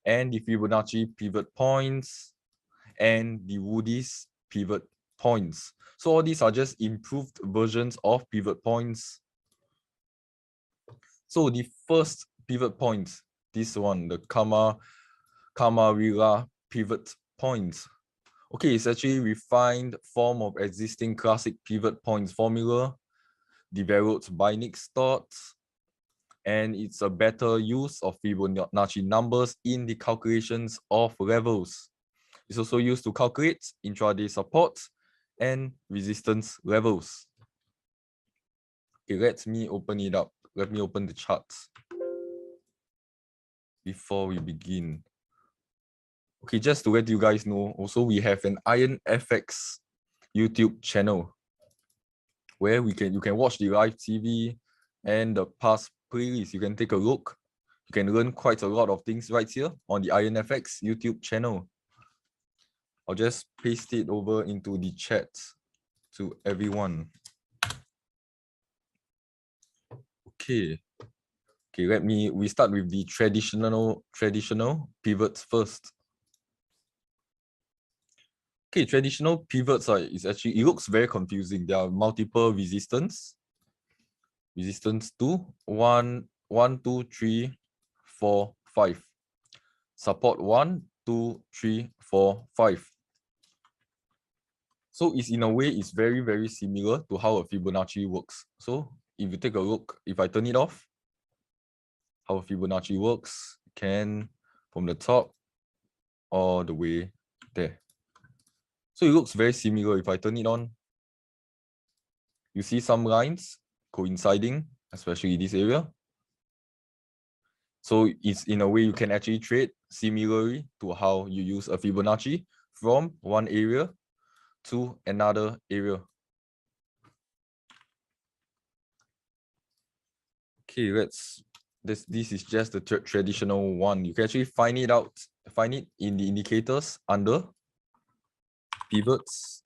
And the Fibonacci pivot points and the Woody's pivot points. So all these are just improved versions of pivot points. So the first pivot point, this one, the Camarilla pivot points. Okay, it's actually refined form of existing classic pivot points formula developed by Nick Stott, and it's a better use of Fibonacci numbers in the calculations of levels. It's also used to calculate intraday support and resistance levels. Okay, let me open it up. Let me open the charts before we begin. Okay, just to let you guys know, also we have an IronFX YouTube channel where you can watch the live TV and the past playlist. You can take a look. You can learn quite a lot of things right here on the IronFX YouTube channel. I'll just paste it over into the chat to everyone. Okay, we start with the traditional pivots first. Okay, traditional pivots is actually, it looks very confusing. There are multiple resistance 2, 1, 2, 3, 4, 5. Support 1, 2, 3, 4, 5. So it's in a way, it's very, very similar to how a Fibonacci works. So if you take a look, if I turn it off, how a Fibonacci works, can from the top all the way there. So it looks very similar. If I turn it on, you see some lines coinciding, especially this area. So it's in a way you can actually trade similarly to how you use a Fibonacci from one area to another area. Okay, this is just the traditional one. You can actually find it in the indicators under pivots.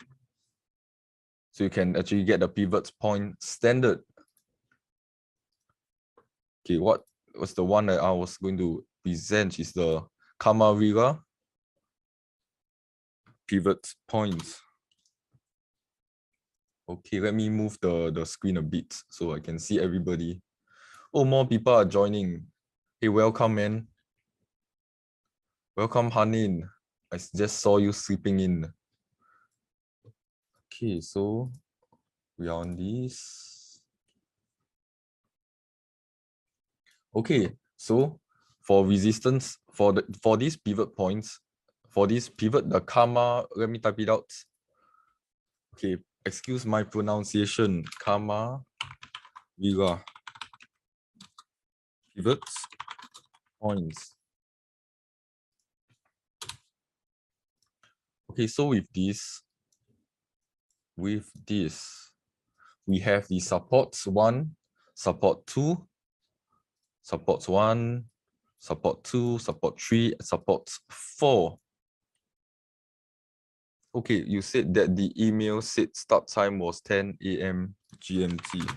So you can actually get the pivots point standard. Okay, what was the one that I was going to present is the Camarilla pivot points. Okay, let me move the screen a bit so I can see everybody. Oh, more people are joining. Hey, welcome, man. Welcome, Hanin. I just saw you sleeping in. Okay, so we are on this. Okay, so for resistance, for these pivot points, for this pivot, the karma, let me type it out. Okay, excuse my pronunciation. Karma, Vira. Pivots, points. Okay, so with this, we have the supports 1, support 2, supports 1, support 2, support 3, support 4. Okay, you said that the email said start time was 10 a.m. GMT.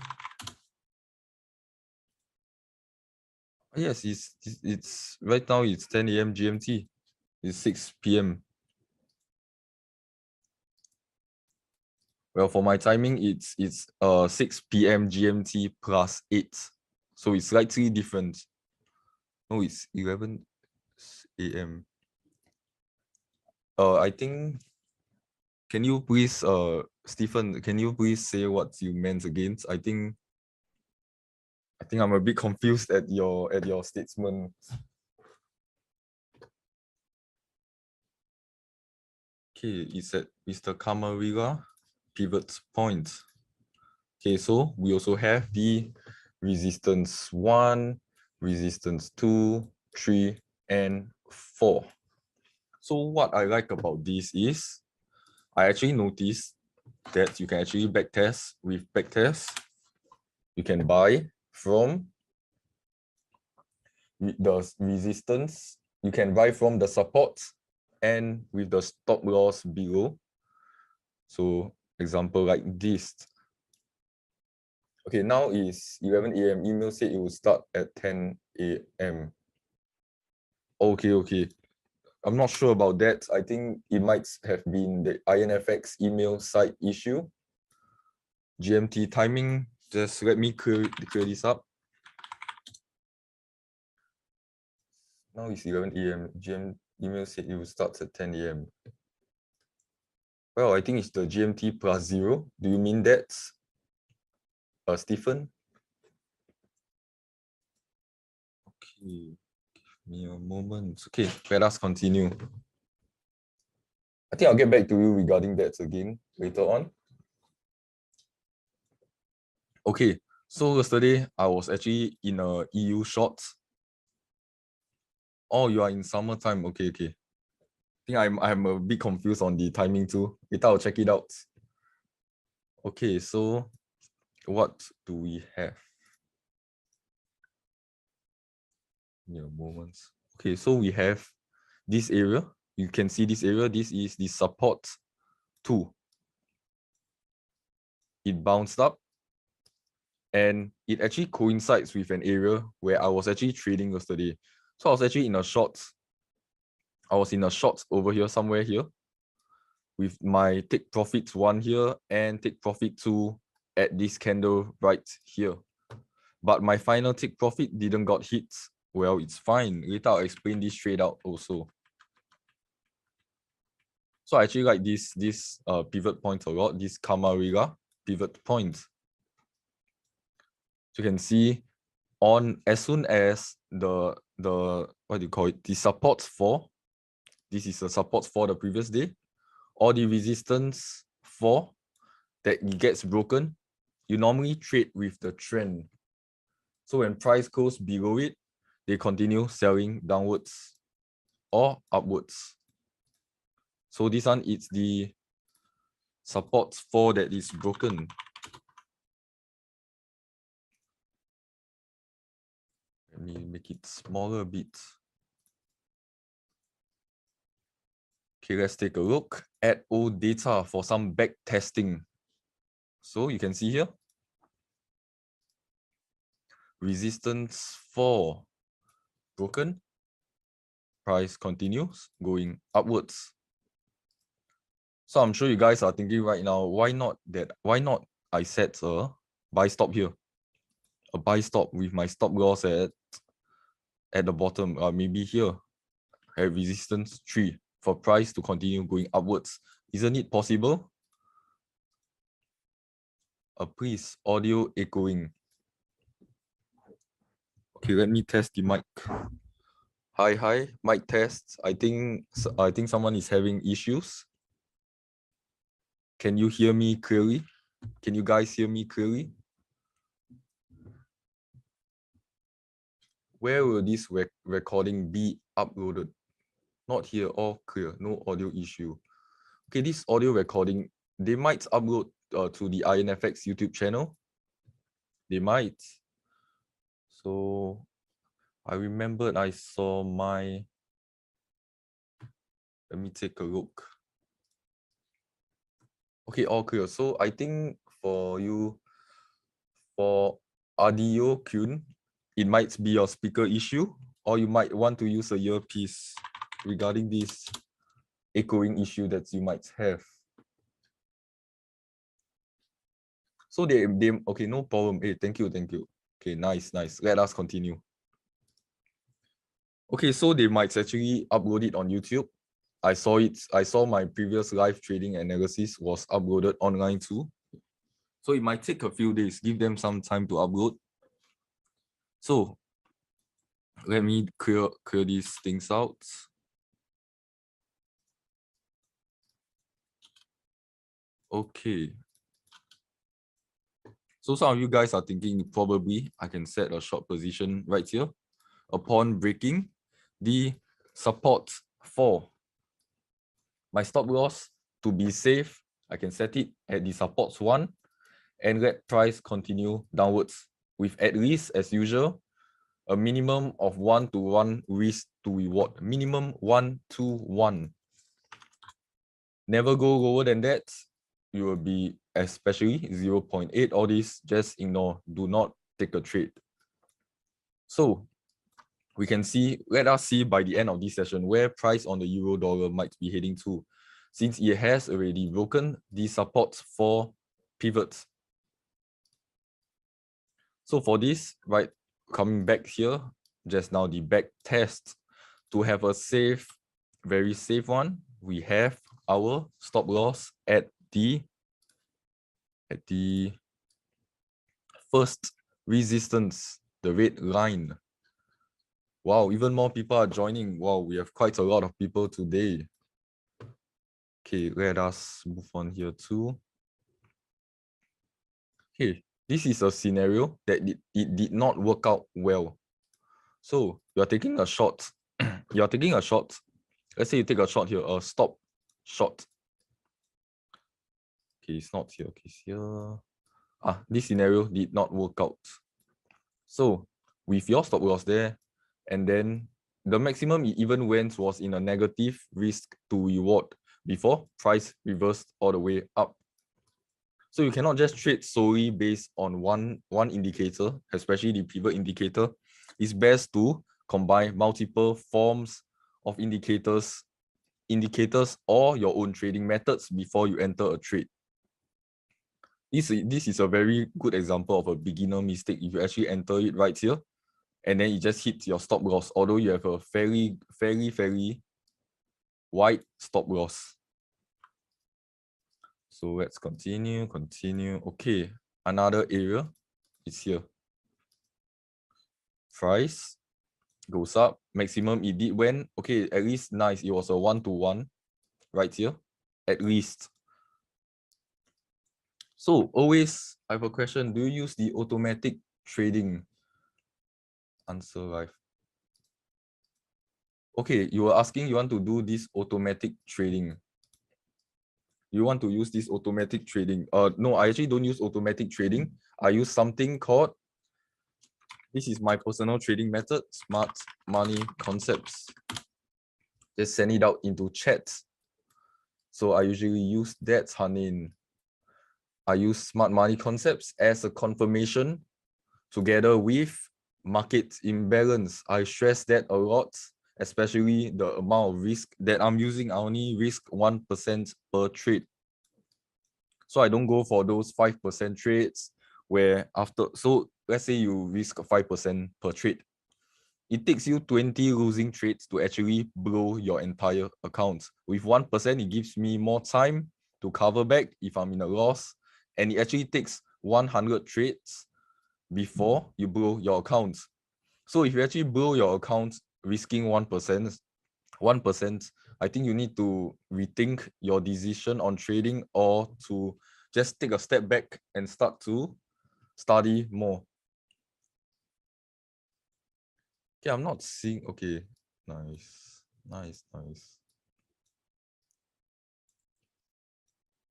Yes, it's right now it's 10 a.m. GMT. It's 6 p.m. Well, for my timing, it's 6 p.m. GMT plus 8. So it's slightly different. No, it's 11 a.m. I think, can you please, Stephen, can you please say what you meant against? I think I'm a bit confused at your statement. Okay, it's at Mr. Camarilla pivot point. Okay, so we also have the resistance 1, resistance 2, 3, and 4. So what I like about this is I actually noticed that you can actually backtest. With backtest, you can buy from the resistance, you can buy from the support and with the stop loss below. So example like this. Okay, now is 11 a.m. Email said it will start at 10 a.m. Okay. I'm not sure about that. I think it might have been the IronFX email site issue. GMT timing, just let me clear this up. Now it's 11 a.m. GM email said it will start at 10 a.m. Well, I think it's the GMT plus 0. Do you mean that, Stephen? Okay, give me a moment. Okay, let us continue. I think I'll get back to you regarding that again later on. Okay, so yesterday I was actually in a EU short. Oh, you are in summertime. Okay. I think I'm a bit confused on the timing too. Later I'll check it out. Okay, so what do we have? Give me a moment. Okay, so we have this area. You can see this area. This is the support 2. It bounced up and it actually coincides with an area where I was actually trading yesterday. So I was actually in a short. I was in a short over here, somewhere here, with my take profit 1 here and take profit 2 at this candle right here. But my final take profit didn't got hit. Well, it's fine. Later I'll explain this trade out also. So I actually like this pivot point a lot, this Camarilla pivot point. So you can see on as soon as the what do you call it, the supports for, this is the supports for the previous day, or the resistance for that it gets broken, you normally trade with the trend. So when price goes below it, they continue selling downwards or upwards. So this one, it's the support for that is broken. Let me make it smaller a bit. Okay, let's take a look at old data for some back testing. So you can see here, resistance 4 broken, price continues going upwards. So I'm sure you guys are thinking right now, why not I set a buy stop here? a buy stop with my stop loss at the bottom, maybe here at resistance 3 for price to continue going upwards. Isn't it possible? Please, audio echoing. Okay, let me test the mic. Hi, mic test. I think someone is having issues. Can you hear me clearly? Can you guys hear me clearly? Where will this recording be uploaded? Not here, all clear, no audio issue. Okay, this audio recording, they might upload to the IronFX YouTube channel. They might. So I remembered I saw my, let me take a look. Okay, all clear. So I think for you, for audio Kyun, it might be your speaker issue, or you might want to use a earpiece regarding this echoing issue that you might have. So they okay, no problem. Hey, thank you. Okay, nice. Let us continue. Okay, so they might actually upload it on YouTube. I saw it. I saw my previous live trading analysis was uploaded online too. So it might take a few days. Give them some time to upload. So let me clear these things out. Okay. So some of you guys are thinking probably I can set a short position right here. Upon breaking the support 4, my stop loss to be safe, I can set it at the supports 1 and let price continue downwards with at least, as usual, a minimum of 1-to-1 risk to reward. Minimum 1-to-1. Never go lower than that. You will be especially 0.8. All this, just ignore. Do not take a trade. So we can see, let us see by the end of this session where price on the euro dollar might be heading to, since it has already broken the supports for pivots. So for this, right, coming back here, just now the back test, to have a safe, very safe one, we have our stop loss at the first resistance, the red line. Wow, even more people are joining. Wow, we have quite a lot of people today. Okay, let us move on here too. Okay, this is a scenario that it did not work out well. So you're taking a short. You're taking a short. Let's say you take a short here, a stop short. Okay, it's not here. Okay, it's here. This scenario did not work out. So with your stop loss there, and then the maximum it even went was in a negative risk to reward before price reversed all the way up. So you cannot just trade solely based on one indicator, especially the pivot indicator. It's best to combine multiple forms of indicators or your own trading methods before you enter a trade. This is a very good example of a beginner mistake. If you actually enter it right here, and then it just hits your stop loss, although you have a fairly wide stop loss. So let's continue. Okay, another area is here. Price goes up, maximum it did when, okay, at least nice, it was a 1-to-1 right here, at least. So always, I have a question, do you use the automatic trading? Answer live. Okay, you were asking you want to do this automatic trading. You want to use this automatic trading. No, I actually don't use automatic trading. I use something called, this is my personal trading method, Smart Money Concepts. Just send it out into chat. So I usually use that, Hanin. I use Smart Money Concepts as a confirmation together with market imbalance. I stress that a lot, especially the amount of risk that I'm using. I only risk 1% per trade. So I don't go for those 5% trades where after, so let's say you risk 5% per trade. It takes you 20 losing trades to actually blow your entire account. With 1%, it gives me more time to cover back if I'm in a loss. And it actually takes 100 trades before you blow your account. So if you actually blow your account risking 1%, I think you need to rethink your decision on trading or to just take a step back and start to study more. Okay, I'm not seeing. Okay, nice.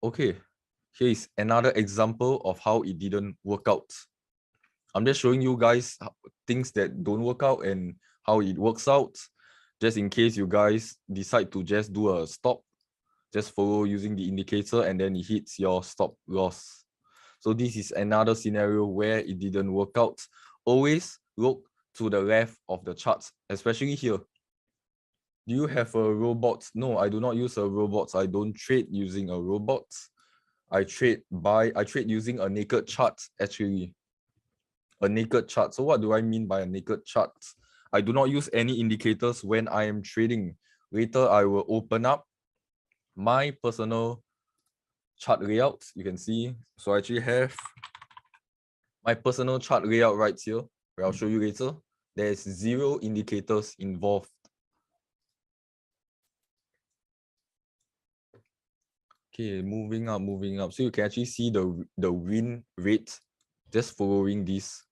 Okay, here is another example of how it didn't work out. I'm just showing you guys things that don't work out and how it works out, just in case you guys decide to just do a stop, just follow using the indicator and then it hits your stop loss. So this is another scenario where it didn't work out. Always look to the left of the charts, especially here. Do you have a robot? No, I do not use a robot. I don't trade using a robot. I trade using a naked chart, actually. A naked chart. So what do I mean by a naked chart? I do not use any indicators when I am trading. Later, I will open up my personal chart layout. You can see. So I actually have my personal chart layout right here, where I'll show you later. There's 0 indicators involved. Okay, moving up. So you can actually see the win rate just following this.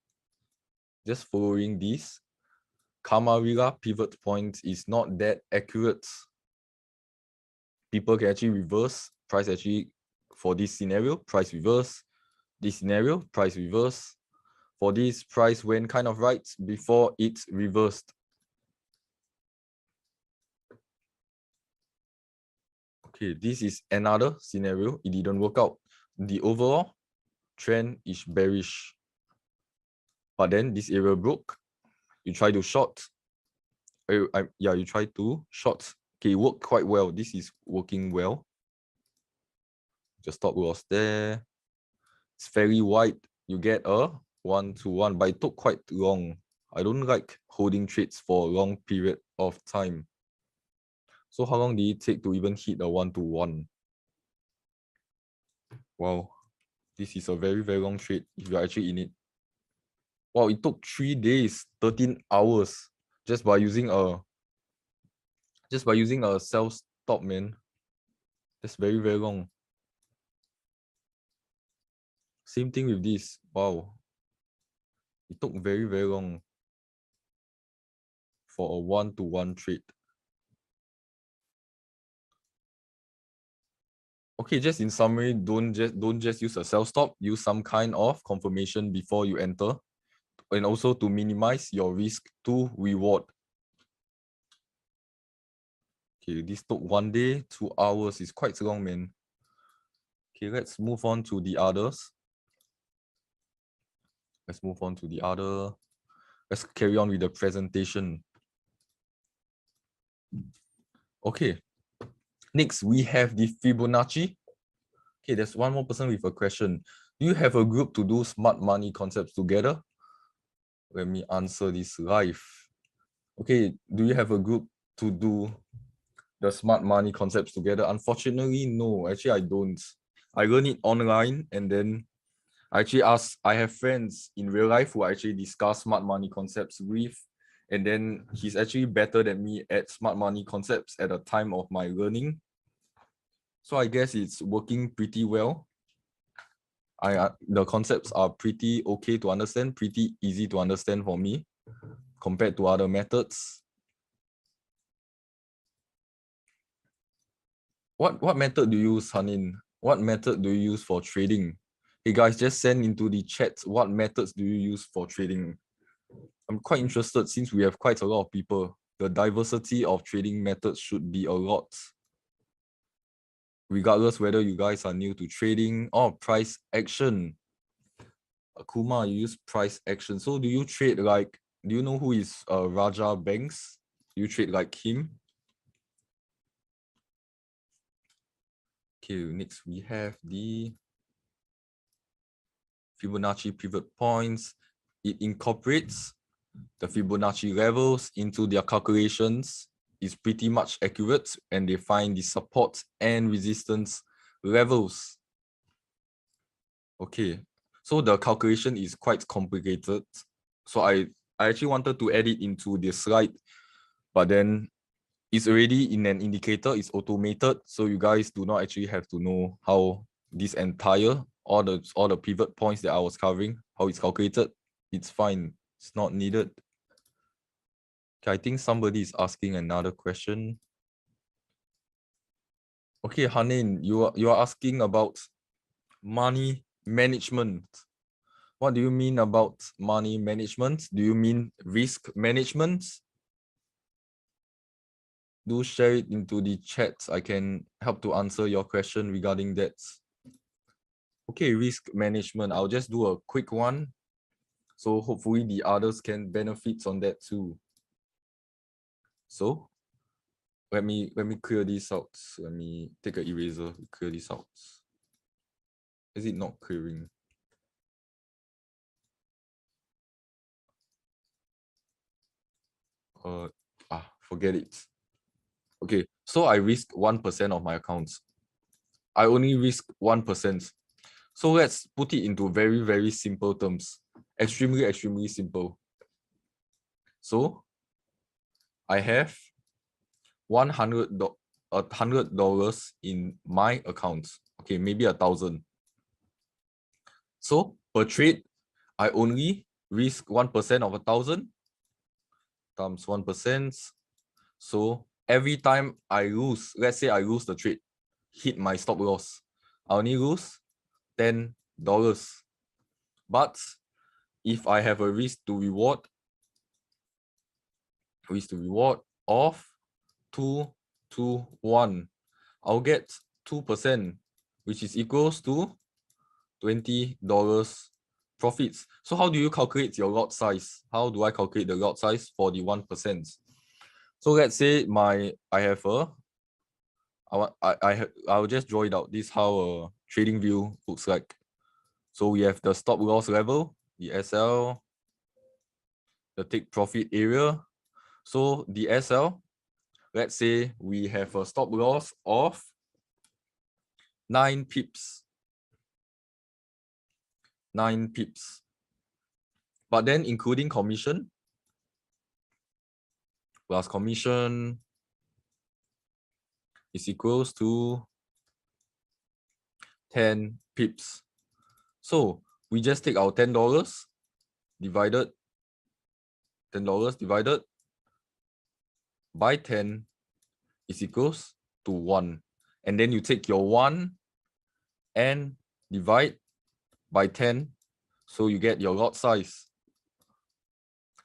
Camarilla pivot point is not that accurate. People can actually reverse price actually for this scenario, price reverse. This scenario, price reverse. For this, price went kind of right before it reversed. Okay, this is another scenario. It didn't work out. The overall trend is bearish. But then this area broke. You try to short. You try to short. Okay, it worked quite well. This is working well. The stop loss there. It's very wide. You get a 1-to-1, but it took quite long. I don't like holding trades for a long period of time. So how long did it take to even hit a 1-to-1? Wow, this is a very, very long trade if you're actually in it. Wow, it took 3 days, 13 hours just by using a sell stop, man. That's very, very long. Same thing with this. Wow. It took very, very long for a 1-to-1 trade. Okay, just in summary, don't just use a sell stop. Use some kind of confirmation before you enter, and also to minimize your risk to reward. Okay, this took 1 day, 2 hours. It's quite long, man. Okay, let's move on to the others. Let's carry on with the presentation. Okay, next we have the Fibonacci. Okay, there's one more person with a question. Do you have a group to do smart money concepts together? Let me answer this live. Okay, do you have a group to do the smart money concepts together? Unfortunately, no. Actually, I don't. I learn it online, and then I have friends in real life who I actually discuss smart money concepts with, and then he's actually better than me at smart money concepts at the time of my learning. So I guess it's working pretty well. The concepts are pretty okay to understand, pretty easy to understand for me compared to other methods. What method do you use, Hanin? What method do you use for trading? Hey guys, just send into the chat what methods do you use for trading. I'm quite interested since we have quite a lot of people. The diversity of trading methods should be a lot. Regardless whether you guys are new to trading or price action. Akuma, you use price action. So do you trade like, do you know who is Raja Banks? Do you trade like him? Okay, next we have the Fibonacci pivot points. it incorporates the Fibonacci levels into their calculations. Is pretty much accurate, and they find the support and resistance levels. Okay, so the calculation is quite complicated. So I actually wanted to add it into the slide, but then it's already in an indicator, it's automated, so you guys do not actually have to know how this entire, all the pivot points that I was covering, how it's calculated. It's fine, it's not needed. Okay, I think somebody is asking another question. Okay, Hanin, you are asking about money management. What do you mean about money management? Do you mean risk management? Do share it into the chat. I can help to answer your question regarding that. Okay, risk management. I'll just do a quick one. So hopefully the others can benefit on that too. So let me clear this out. Let me take an eraser to clear this out. Is it not clearing? Forget it. Okay, so I risk 1% of my accounts. I only risk 1%. So let's put it into very, very simple terms. Extremely, extremely simple. So I have $100 in my account. Okay, maybe 1,000. So per trade, I only risk 1% of 1,000 times 1%. So every time I lose, let's say I lose the trade, hit my stop loss, I only lose $10. But if I have a risk to reward of 2 to 1, I'll get 2%, which is equals to $20 profits. So how do you calculate your lot size? How do I calculate the lot size for the 1%? So let's say I'll just draw it out. This is how a trading view looks like. So we have the stop loss level, the SL, the take profit area. So the SL, let's say we have a stop loss of 9 pips. 9 pips. But then including commission plus commission is equals to 10 pips. So we just take our $10 divided by 10 is equals to 1. And then you take your 1 and divide by 10. So you get your lot size.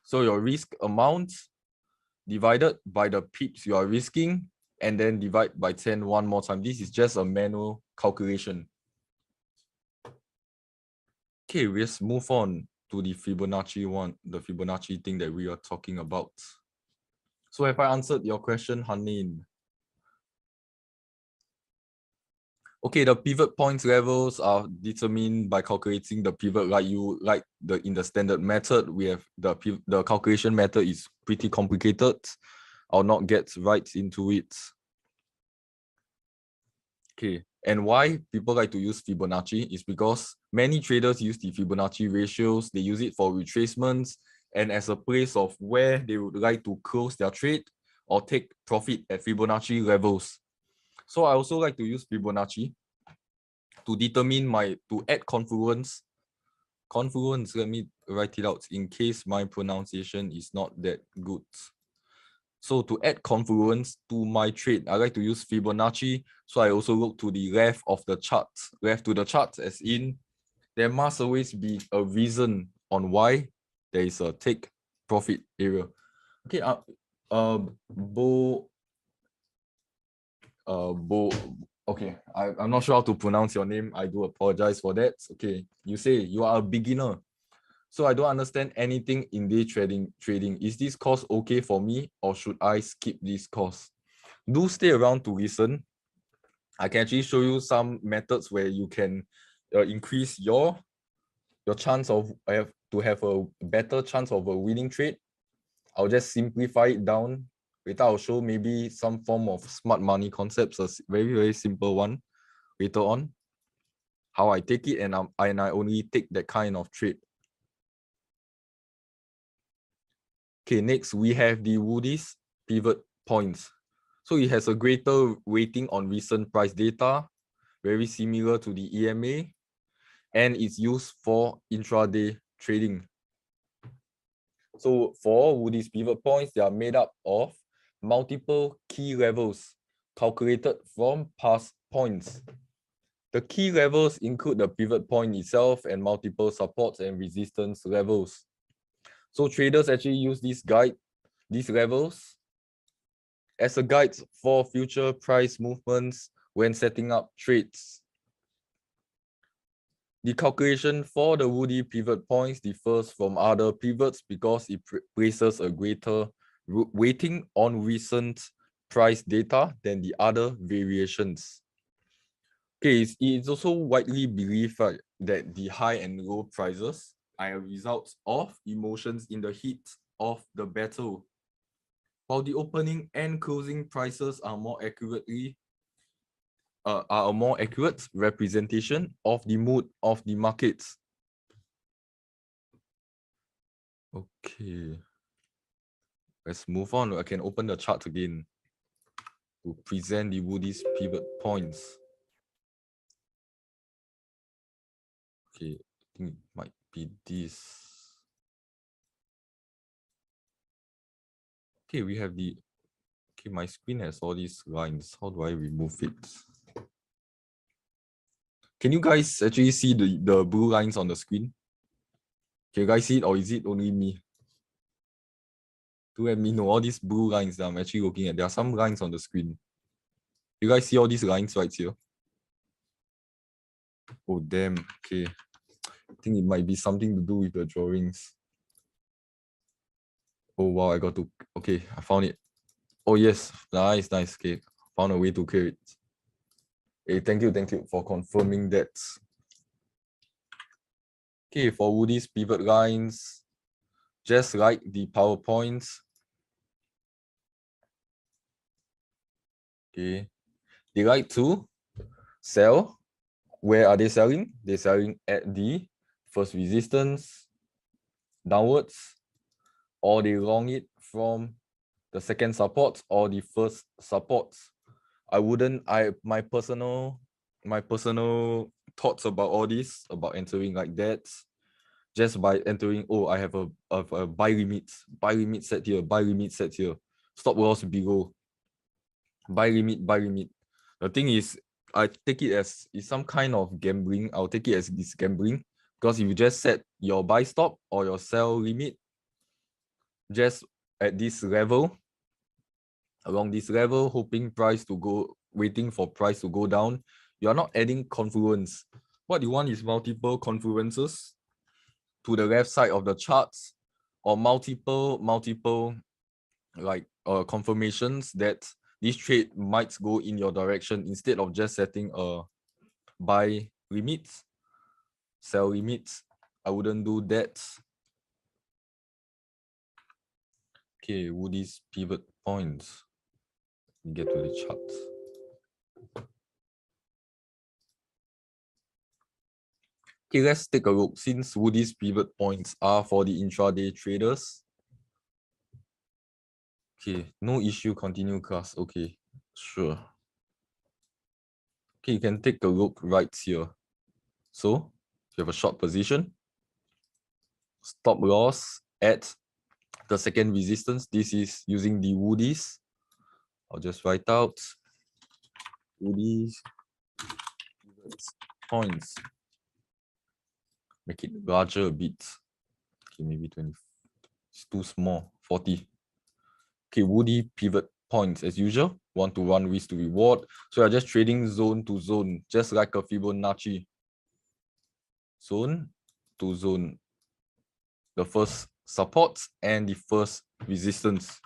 So your risk amount divided by the pips you are risking, and then divide by 10 one more time. This is just a manual calculation. Okay, let's move on to the Fibonacci one, the Fibonacci thing that we are talking about. So have I answered your question, Hanin? Okay, the pivot points levels are determined by calculating the pivot in the standard method. We have the calculation method is pretty complicated. I'll not get right into it. Okay, and why people like to use Fibonacci is because many traders use the Fibonacci ratios. They use it for retracements and as a place of where they would like to close their trade or take profit at Fibonacci levels. So I also like to use Fibonacci to determine to add confluence. Confluence, let me write it out in case my pronunciation is not that good. So to add confluence to my trade, I like to use Fibonacci. So I also look to the left of the chart, left to the chart, as in there must always be a reason on why there is a take profit area. Okay, okay, I'm not sure how to pronounce your name. I do apologize for that. Okay, you say you are a beginner. So I don't understand anything in day trading. Is this course okay for me, or should I skip this course? Do stay around to listen. I can actually show you some methods where you can increase your chance of to have a better chance of a winning trade, I'll just simplify it down. Later, I'll show maybe some form of smart money concepts, a very, very simple one later on. How I take it, and I only take that kind of trade. Okay, next we have the Woody's pivot points. So it has a greater weighting on recent price data, very similar to the EMA, and it's used for intraday trading. So for Woody's pivot points, they are made up of multiple key levels calculated from past points. The key levels include the pivot point itself and multiple supports and resistance levels. So traders actually use these levels as a guide for future price movements when setting up trades. The calculation for the Woody pivot points differs from other pivots because it places a greater weighting on recent price data than the other variations. Okay, it's also widely believed that the high and low prices are a result of emotions in the heat of the battle, while the opening and closing prices are a more accurate representation of the mood of the markets. Okay, let's move on. I can open the chart again to present the Woody's pivot points. Okay, I think it might be this. Okay, we have the, okay, my screen has all these lines. How do I remove it? Can you guys actually see the blue lines on the screen? Can you guys see it, or is it only me? Do let me know all these blue lines that I'm actually looking at. There are some lines on the screen. You guys see all these lines right here? Oh, damn. Okay. I think it might be something to do with the drawings. Oh, wow. I got to... Okay, I found it. Oh, yes. Nice, nice. Okay. Found a way to clear it. Hey, thank you for confirming that. Okay, for Woody's pivot lines, just like the PowerPoints, okay, they like to sell. Where are they selling? They're selling at the first resistance, downwards, or they long it from the second support or the first support. My personal thoughts about all this, about entering like that, just by entering, oh, I have a buy limit set here, buy limit set here, stop loss below, buy limit. The thing is, I take it as it's some kind of gambling. I'll take it as this gambling, because if you just set your buy stop or your sell limit just at this level, along this level, waiting for price to go down, you are not adding confluence. What you want is multiple confluences to the left side of the charts, or multiple like confirmations that this trade might go in your direction, instead of just setting a buy limit, sell limit. I wouldn't do that. Okay, Woody's pivot points. Get to the chart. Okay, let's take a look. Since Woody's pivot points are for the intraday traders. Okay, no issue, continue class. Okay, sure. Okay, you can take a look right here. So, you have a short position, stop loss at the second resistance. This is using the Woody's. I'll just write out Woody's points. Make it larger a bit. Okay, maybe 20. It's too small. 40. Okay, Woody pivot points as usual. 1-to-1 risk to reward. So you're just trading zone to zone, just like a Fibonacci. Zone to zone. The first support and the first resistance.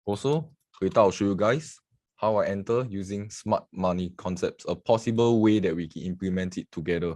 Also, later I'll show you guys how I enter using smart money concepts, a possible way that we can implement it together.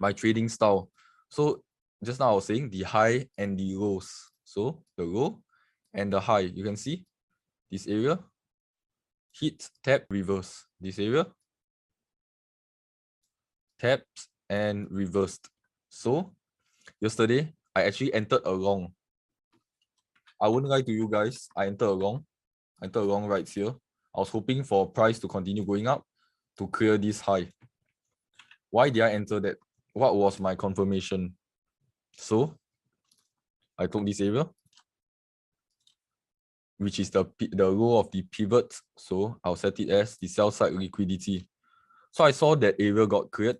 my trading style. So just now I was saying the high and the lows. So the low and the high, you can see this area, hit, tap, reverse. This area, tapped and reversed. So yesterday, I actually entered a long. I wouldn't lie to you guys, I entered a long right here. I was hoping for price to continue going up to clear this high. Why did I enter that? What was my confirmation? So I took this area, which is the low of the pivot. So I'll set it as the sell side liquidity. So I saw that area got cleared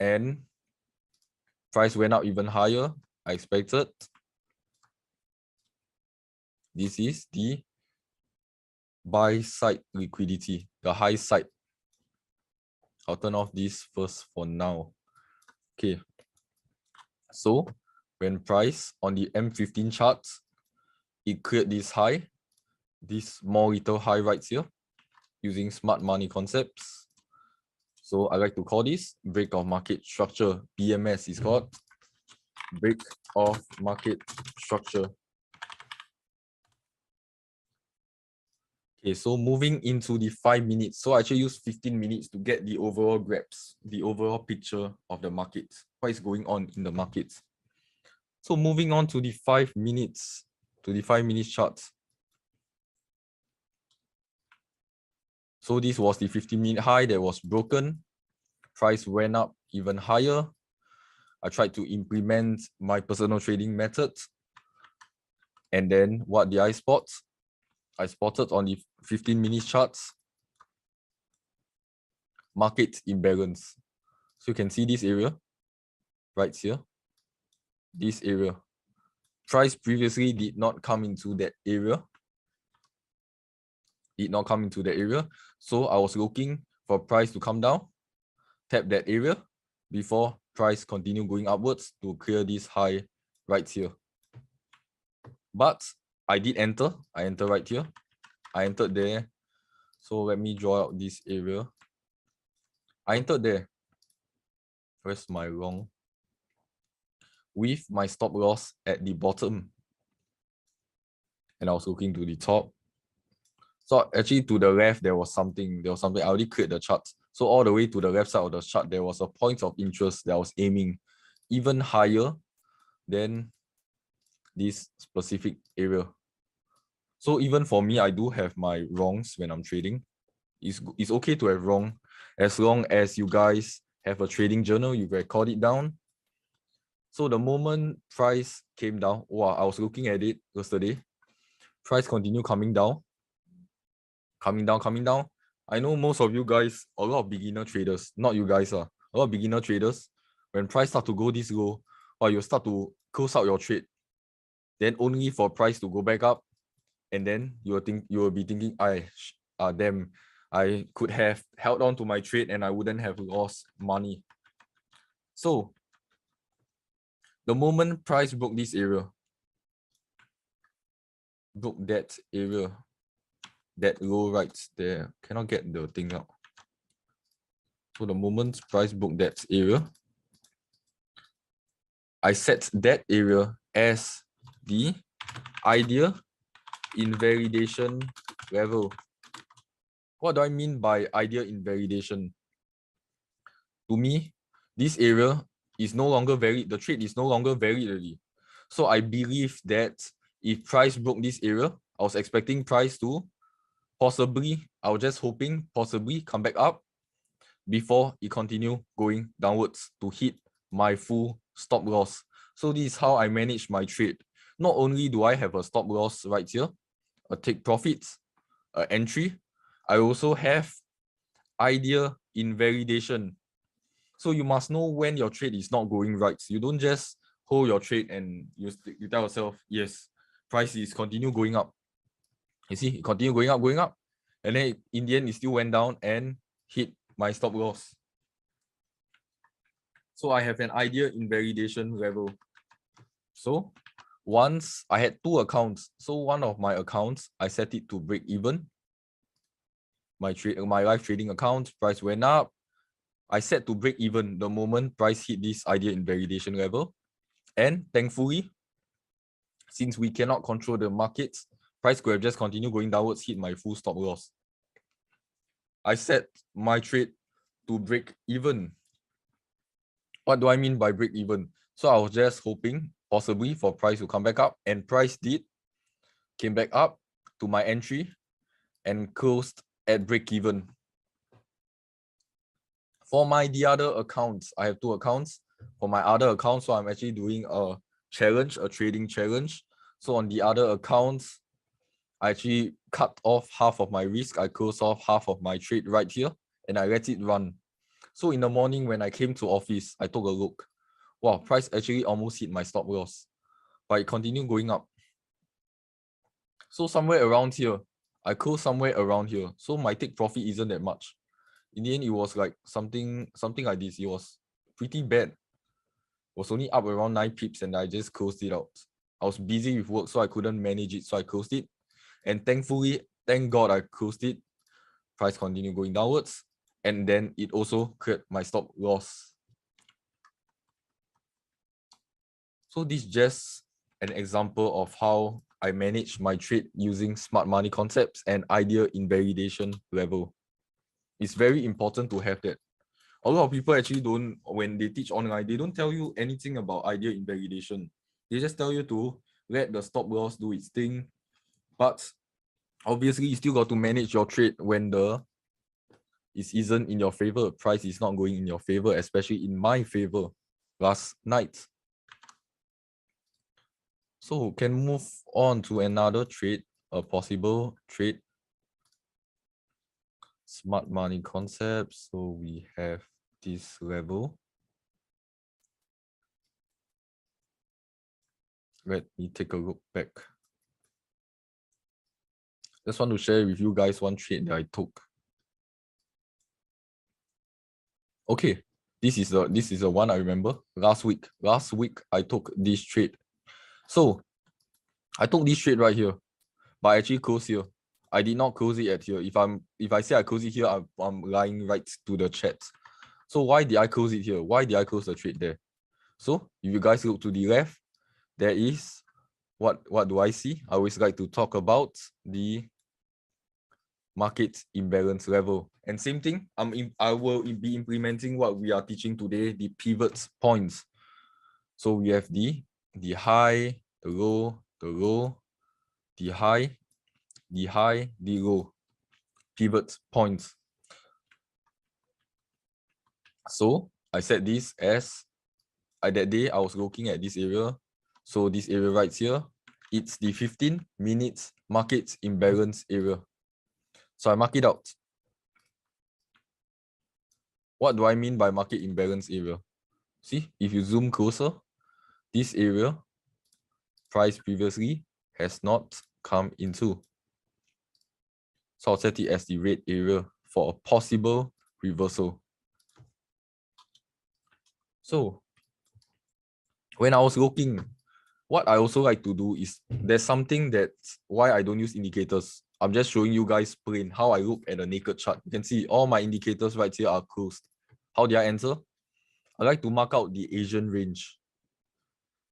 and price went up even higher. I expected. This is the buy side liquidity, the high side. I'll turn off this first for now. Okay. So when price on the M15 charts, it cleared this high, this small little high right here, using smart money concepts. So I like to call this break of market structure. BMS is called break of market structure. Okay, so moving into the 5 minutes. So I actually use 15 minutes to get the overall grabs, the overall picture of the market, what is going on in the market. So moving on to the 5 minutes, chart. So this was the 15-minute high that was broken. Price went up even higher. I tried to implement my personal trading methods. And then what did I spot? I spotted on the 15-minute charts, market imbalance. So you can see this area right here, this area. Price previously did not come into that area. So I was looking for price to come down, tap that area before price continue going upwards to clear this high right here. But I did enter. I entered right here. I entered there. So let me draw out this area. I entered there. Where's my long? With my stop loss at the bottom. And I was looking to the top. So actually to the left, there was something. I already cleared the chart. So all the way to the left side of the chart, there was a point of interest that I was aiming even higher than this specific area. So even for me, I do have my wrongs when I'm trading. It's okay to have wrong as long as you guys have a trading journal, you record it down. So the moment price came down, wow, I was looking at it yesterday. Price continue coming down. I know most of you guys, a lot of beginner traders, not you guys, a lot of beginner traders, when price start to go this low, or you start to close out your trade, then only for price to go back up, and then you will be thinking, damn, I could have held on to my trade and I wouldn't have lost money. So the moment price broke this area, broke that area, that low right there, cannot get the thing out. So the moment price broke that area, I set that area as the ideal invalidation level. What do I mean by ideal invalidation? To me, this area is no longer valid. The trade is no longer valid already. So I believe that if price broke this area, I was expecting price to possibly come back up before it continue going downwards to hit my full stop loss. So this is how I manage my trade. Not only do I have a stop loss right here, a take profits, an entry, I also have ideal invalidation. So you must know when your trade is not going right. You don't just hold your trade and you tell yourself, yes, price is continue going up. You see, it continue going up. And then in the end, it still went down and hit my stop loss. So I have an ideal invalidation level. So once I had two accounts. So one of my accounts, I set it to break even. My live trading account, price went up. I set to break even the moment price hit this idea invalidation level. And thankfully, since we cannot control the markets, price could have just continued going downwards, hit my full stop loss. I set my trade to break even. What do I mean by break even? So I was just hoping possibly for price to come back up, and price did, came back up to my entry and closed at break even. For the other accounts, I have 2 accounts. For my other accounts, so I'm actually doing a challenge, a trading challenge. So on the other accounts, I actually cut off half of my risk. I closed off half of my trade right here and I let it run. So in the morning when I came to office, I took a look. Wow, price actually almost hit my stop loss, but it continued going up. So somewhere around here, I closed somewhere around here. So my take profit isn't that much. In the end, it was like something like this. It was pretty bad. It was only up around 9 pips and I just closed it out. I was busy with work, so I couldn't manage it. So I closed it. And thankfully, thank God I closed it. Price continued going downwards. And then it also cleared my stop loss. So this is just an example of how I manage my trade using smart money concepts and idea invalidation level. It's very important to have that. A lot of people actually don't, when they teach online, they don't tell you anything about idea invalidation. They just tell you to let the stop loss do its thing. But obviously, you still got to manage your trade when it isn't in your favor. Price is not going in your favor, especially in my favor last night. So can move on to another trade, a possible trade. Smart money concept. So we have this level. Let me take a look back. Just want to share with you guys one trade that I took. Okay, this is the one I remember. Last week I took this trade. So I took this trade right here, but I actually closed here. I did not close it at here. If I say I close it here, I'm lying right to the chat. So why did I close it here? Why did I close the trade there? So if you guys look to the left, there is what do I see? I always like to talk about the market imbalance level. And same thing, I will be implementing what we are teaching today, the pivot points. So we have the high, the low, the high, the low, pivot points. So I set this as, that day I was looking at this area. So this area right here, it's the 15 minutes market imbalance area. So I mark it out. What do I mean by market imbalance area? See, if you zoom closer, this area, price previously has not come into. So I'll set it as the red area for a possible reversal. So when I was looking, what I also like to do is, there's something that's why I don't use indicators. I'm just showing you guys plain how I look at a naked chart. You can see all my indicators right here are closed. How did I answer? I like to mark out the Asian range.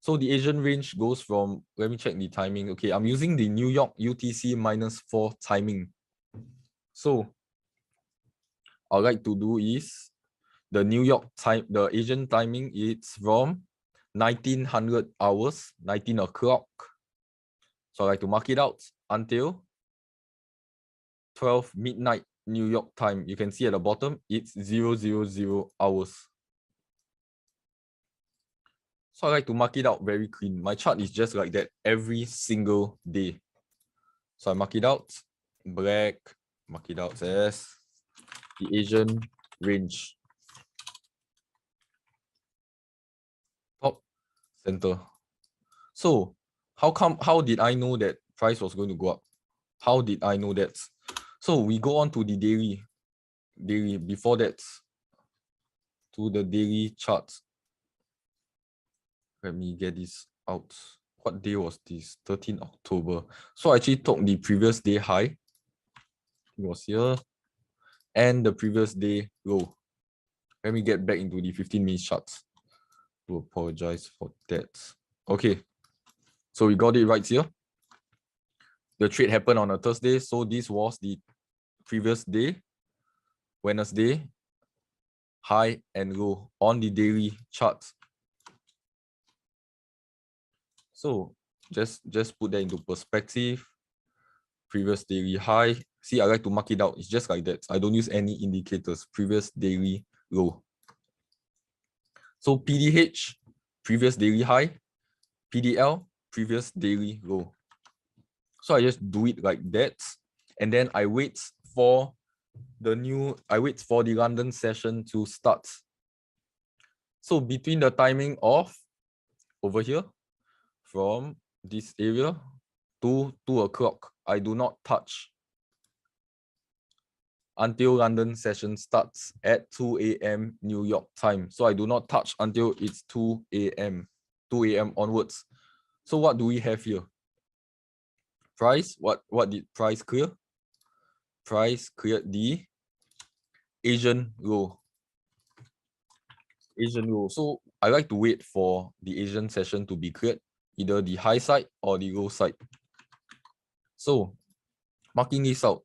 So the Asian range goes from, let me check the timing. Okay, I'm using the New York UTC -4 timing. So I'd like to do is the New York time, the Asian timing, it's from 1900 hours, 19 o'clock. So I like to mark it out until 12 midnight New York time. You can see at the bottom, it's 000 hours. So I like to mark it out very clean. My chart is just like that every single day. So I mark it out black, mark it out as the Asian range. Top, center. So how did I know that price was going to go up? How did I know that? So we go on to the daily before that, to the daily chart. Let me get this out. What day was this? 13 October. So I actually took the previous day high. It was here. And the previous day low. Let me get back into the 15-minute charts. To apologize for that. Okay, so we got it right here. The trade happened on a Thursday, so this was the previous day, Wednesday, high and low on the daily chart. So just put that into perspective. Previous daily high. See, I like to mark it out. It's just like that. I don't use any indicators. Previous daily low. So PDH, previous daily high. PDL, previous daily low. So I just do it like that. And then I wait for the London session to start. So between the timing of over here, from this area to 2 o'clock, I do not touch until London session starts at 2 a.m. New York time. So I do not touch until it's 2 a.m. onwards. So what do we have here? Price, what did price clear? Price cleared the Asian low. So I like to wait for the Asian session to be cleared, either the high side or the low side. So marking this out,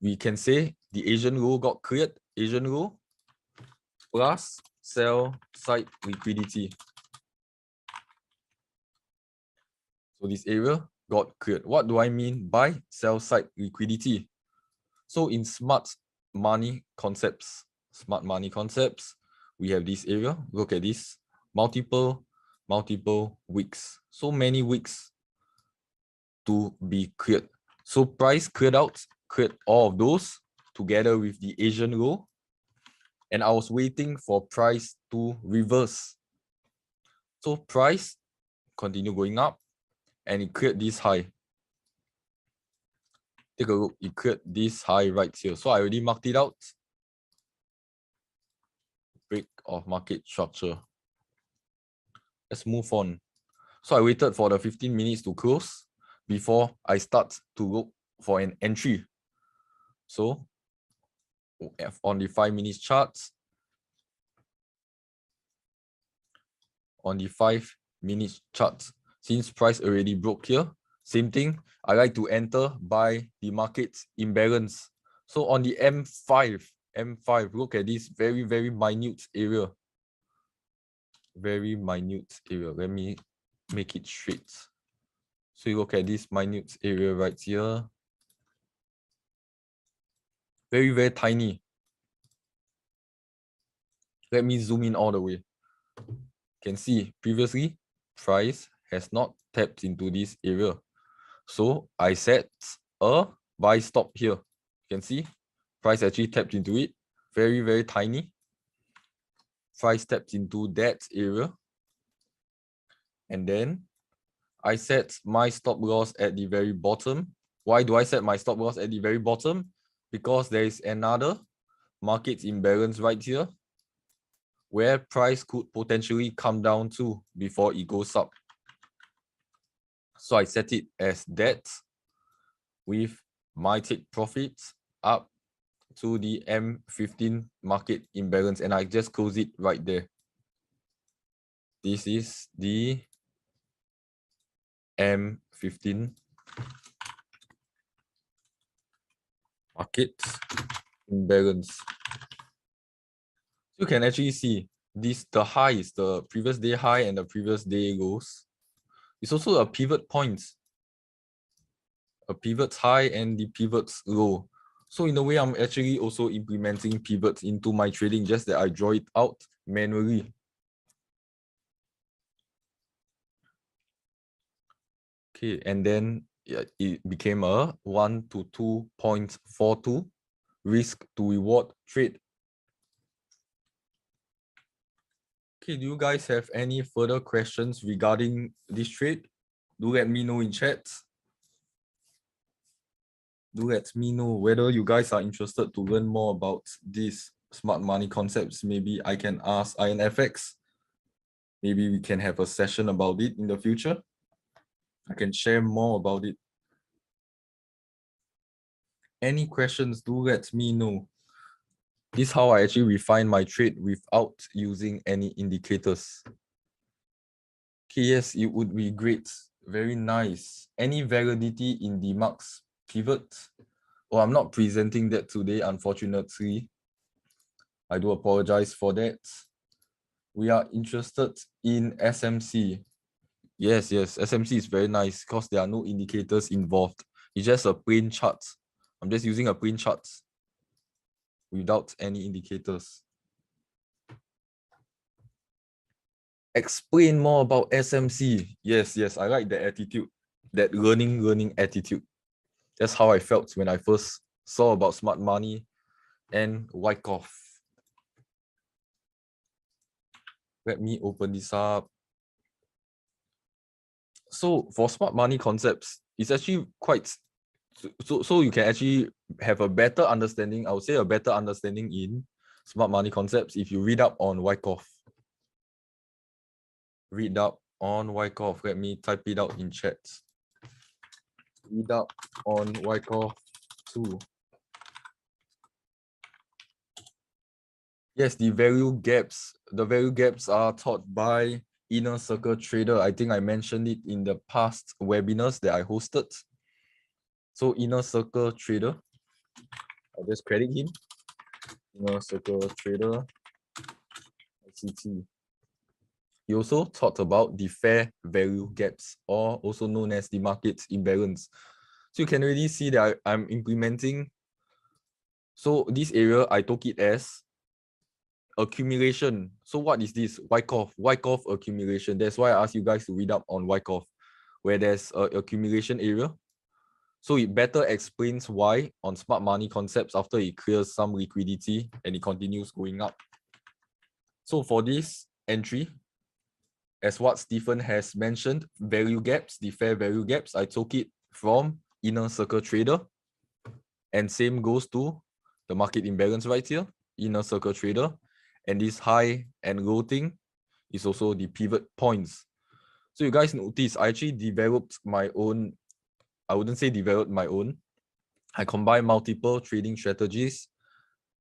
we can say the Asian low got cleared, Asian low plus sell side liquidity. So this area got cleared. What do I mean by sell side liquidity? So in smart money concepts, we have this area. Look at this, multiple wicks. So many wicks to be cleared. So price cleared all of those together with the Asian low. And I was waiting for price to reverse. So price continue going up and it cleared this high. Take a look, it cleared this high right here. So I already marked it out. Break of market structure. Let's move on. So I waited for the 15 minutes to close before I start to look for an entry. So on the 5 minutes charts, since price already broke here, same thing, I like to enter by the market imbalance. So on the M5, look at this very minute area. Very minute area. Let me make it straight. So you look at this minute area right here. Very tiny. Let me zoom in all the way. You can see previously price has not tapped into this area. So I set a buy stop here. You can see price actually tapped into it. Very tiny. Price tapped into that area. And then I set my stop loss at the very bottom. Why do I set my stop loss at the very bottom? Because there is another market imbalance right here where price could potentially come down to before it goes up. So I set it as that with my take profits up to the M15 market imbalance, and I just close it right there. This is the M15 market imbalance. You can actually see this, the high is the previous day high and the previous day lows. It's also a pivot point, a pivot high and the pivots low. So in a way, I'm actually also implementing pivots into my trading, just that I draw it out manually. Okay, and then it became a 1 to 2.42 risk to reward trade. Okay, do you guys have any further questions regarding this trade? Do let me know in chat. Do let me know whether you guys are interested to learn more about these smart money concepts. Maybe I can ask IronFX. Maybe we can have a session about it in the future. I can share more about it. Any questions, do let me know. This is how I actually refine my trade without using any indicators. Okay, yes, it would be great. Very nice. Any validity in the marks pivot? Oh, I'm not presenting that today, unfortunately. I do apologize for that. We are interested in SMC. Yes, SMC is very nice because there are no indicators involved. It's just a plain chart. I'm just using a plain chart without any indicators. Explain more about SMC. Yes, I like the attitude, that learning attitude. That's how I felt when I first saw about smart money and Wyckoff. Let me open this up. So for smart money concepts, it's actually quite, so you can actually have a better understanding, I would say a better understanding in smart money concepts if you read up on Wyckoff. Read up on Wyckoff. Let me type it out in chat. Read up on Wyckoff 2. Yes, the value gaps. The value gaps are taught by Inner Circle Trader. I think I mentioned it in the past webinars that I hosted. So Inner Circle Trader, I'll just credit him. Inner Circle Trader, ICT. He also taught about the fair value gaps, or also known as the market imbalance. So you can already see that I'm implementing. So this area, I took it as accumulation. So what is this? Wyckoff accumulation. That's why I asked you guys to read up on Wyckoff, where there's an accumulation area. So it better explains why on smart money concepts after it clears some liquidity and it continues going up. So for this entry, as what Stephen has mentioned, value gaps, the fair value gaps, I took it from Inner Circle Trader. And same goes to the market imbalance right here, Inner Circle Trader. And this high and low thing is also the pivot points. So you guys notice I actually developed my own, I wouldn't say developed my own. I combined multiple trading strategies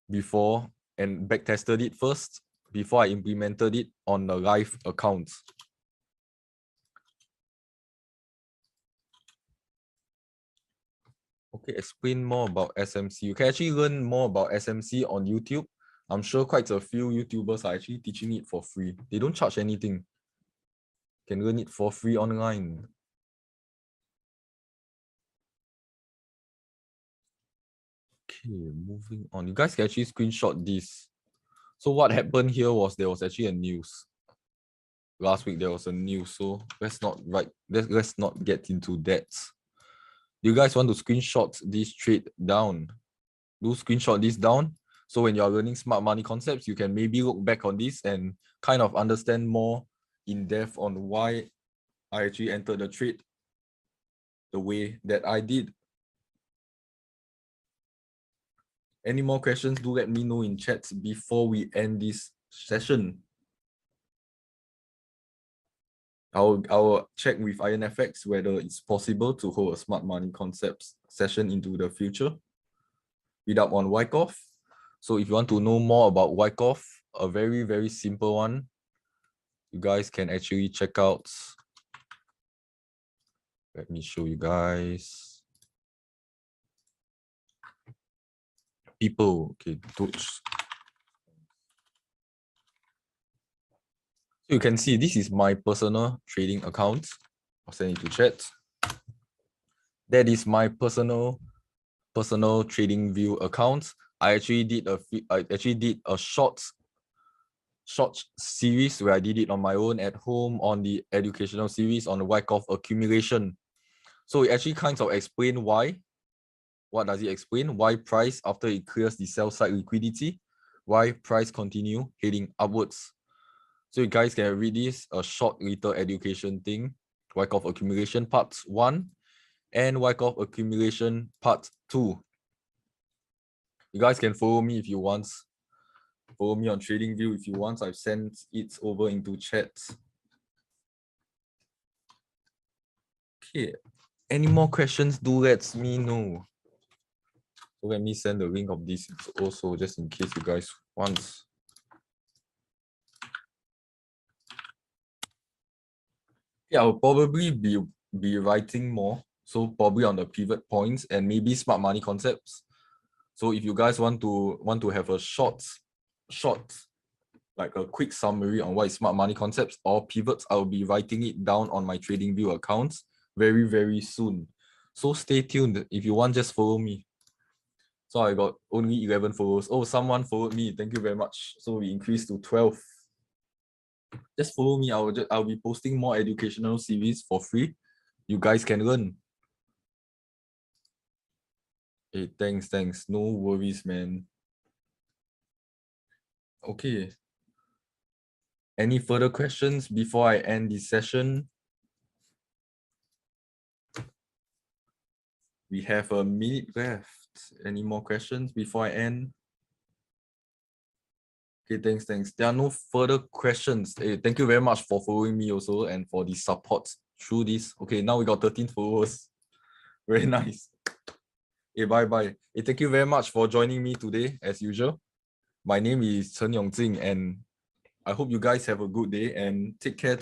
before and backtested it first before I implemented it on the live account. Okay, explain more about SMC. You can actually learn more about SMC on YouTube. I'm sure quite a few YouTubers are actually teaching it for free. They don't charge anything. You can learn it for free online. Okay, moving on. You guys can actually screenshot this. So what happened here was there was actually a news. Last week there was a news, so let's not get into that. You guys want to screenshot this trade down? Do screenshot this down. So when you're learning smart money concepts, you can maybe look back on this and kind of understand more in depth on why I actually entered the trade the way that I did. Any more questions, do let me know in chats before we end this session. I'll check with IronFX whether it's possible to hold a smart money concepts session into the future. Read up on Wyckoff. So if you want to know more about Wyckoff, a very, very simple one, you guys can actually check out. Let me show you guys. People, okay, Doge. So you can see this is my personal trading account. I'll send it to chat. That is my personal trading view account. I actually did a short series where I did it on my own at home on the educational series on the Wyckoff accumulation. So it actually kind of explain why. What does it explain? Why price after it clears the sell side liquidity, why price continue heading upwards. So you guys can read this, a short little education thing, Wyckoff accumulation part 1 and Wyckoff accumulation part 2. You guys can follow me if you want. Follow me on TradingView if you want. I've sent it over into chat. Okay. Any more questions? Do let me know. So let me send the link of this also, just in case you guys want. Yeah, I'll probably be writing more. So probably on the pivot points and maybe smart money concepts. So if you guys want to have a short, like a quick summary on what is smart money concepts or pivots, I'll be writing it down on my TradingView accounts very, very soon. So stay tuned. If you want, just follow me. So I got only 11 followers. Oh, someone followed me. Thank you very much. So we increased to 12. Just follow me. I'll be posting more educational series for free. You guys can learn. Hey, thanks. No worries, man. Okay. Any further questions before I end this session? We have a minute left. Any more questions before I end? Okay, thanks. There are no further questions. Hey, thank you very much for following me also and for the support through this. Okay, now we got 13 followers. Very nice. Hey, bye. Hey, thank you very much for joining me today, as usual. My name is Chen Yongjing, and I hope you guys have a good day and take care.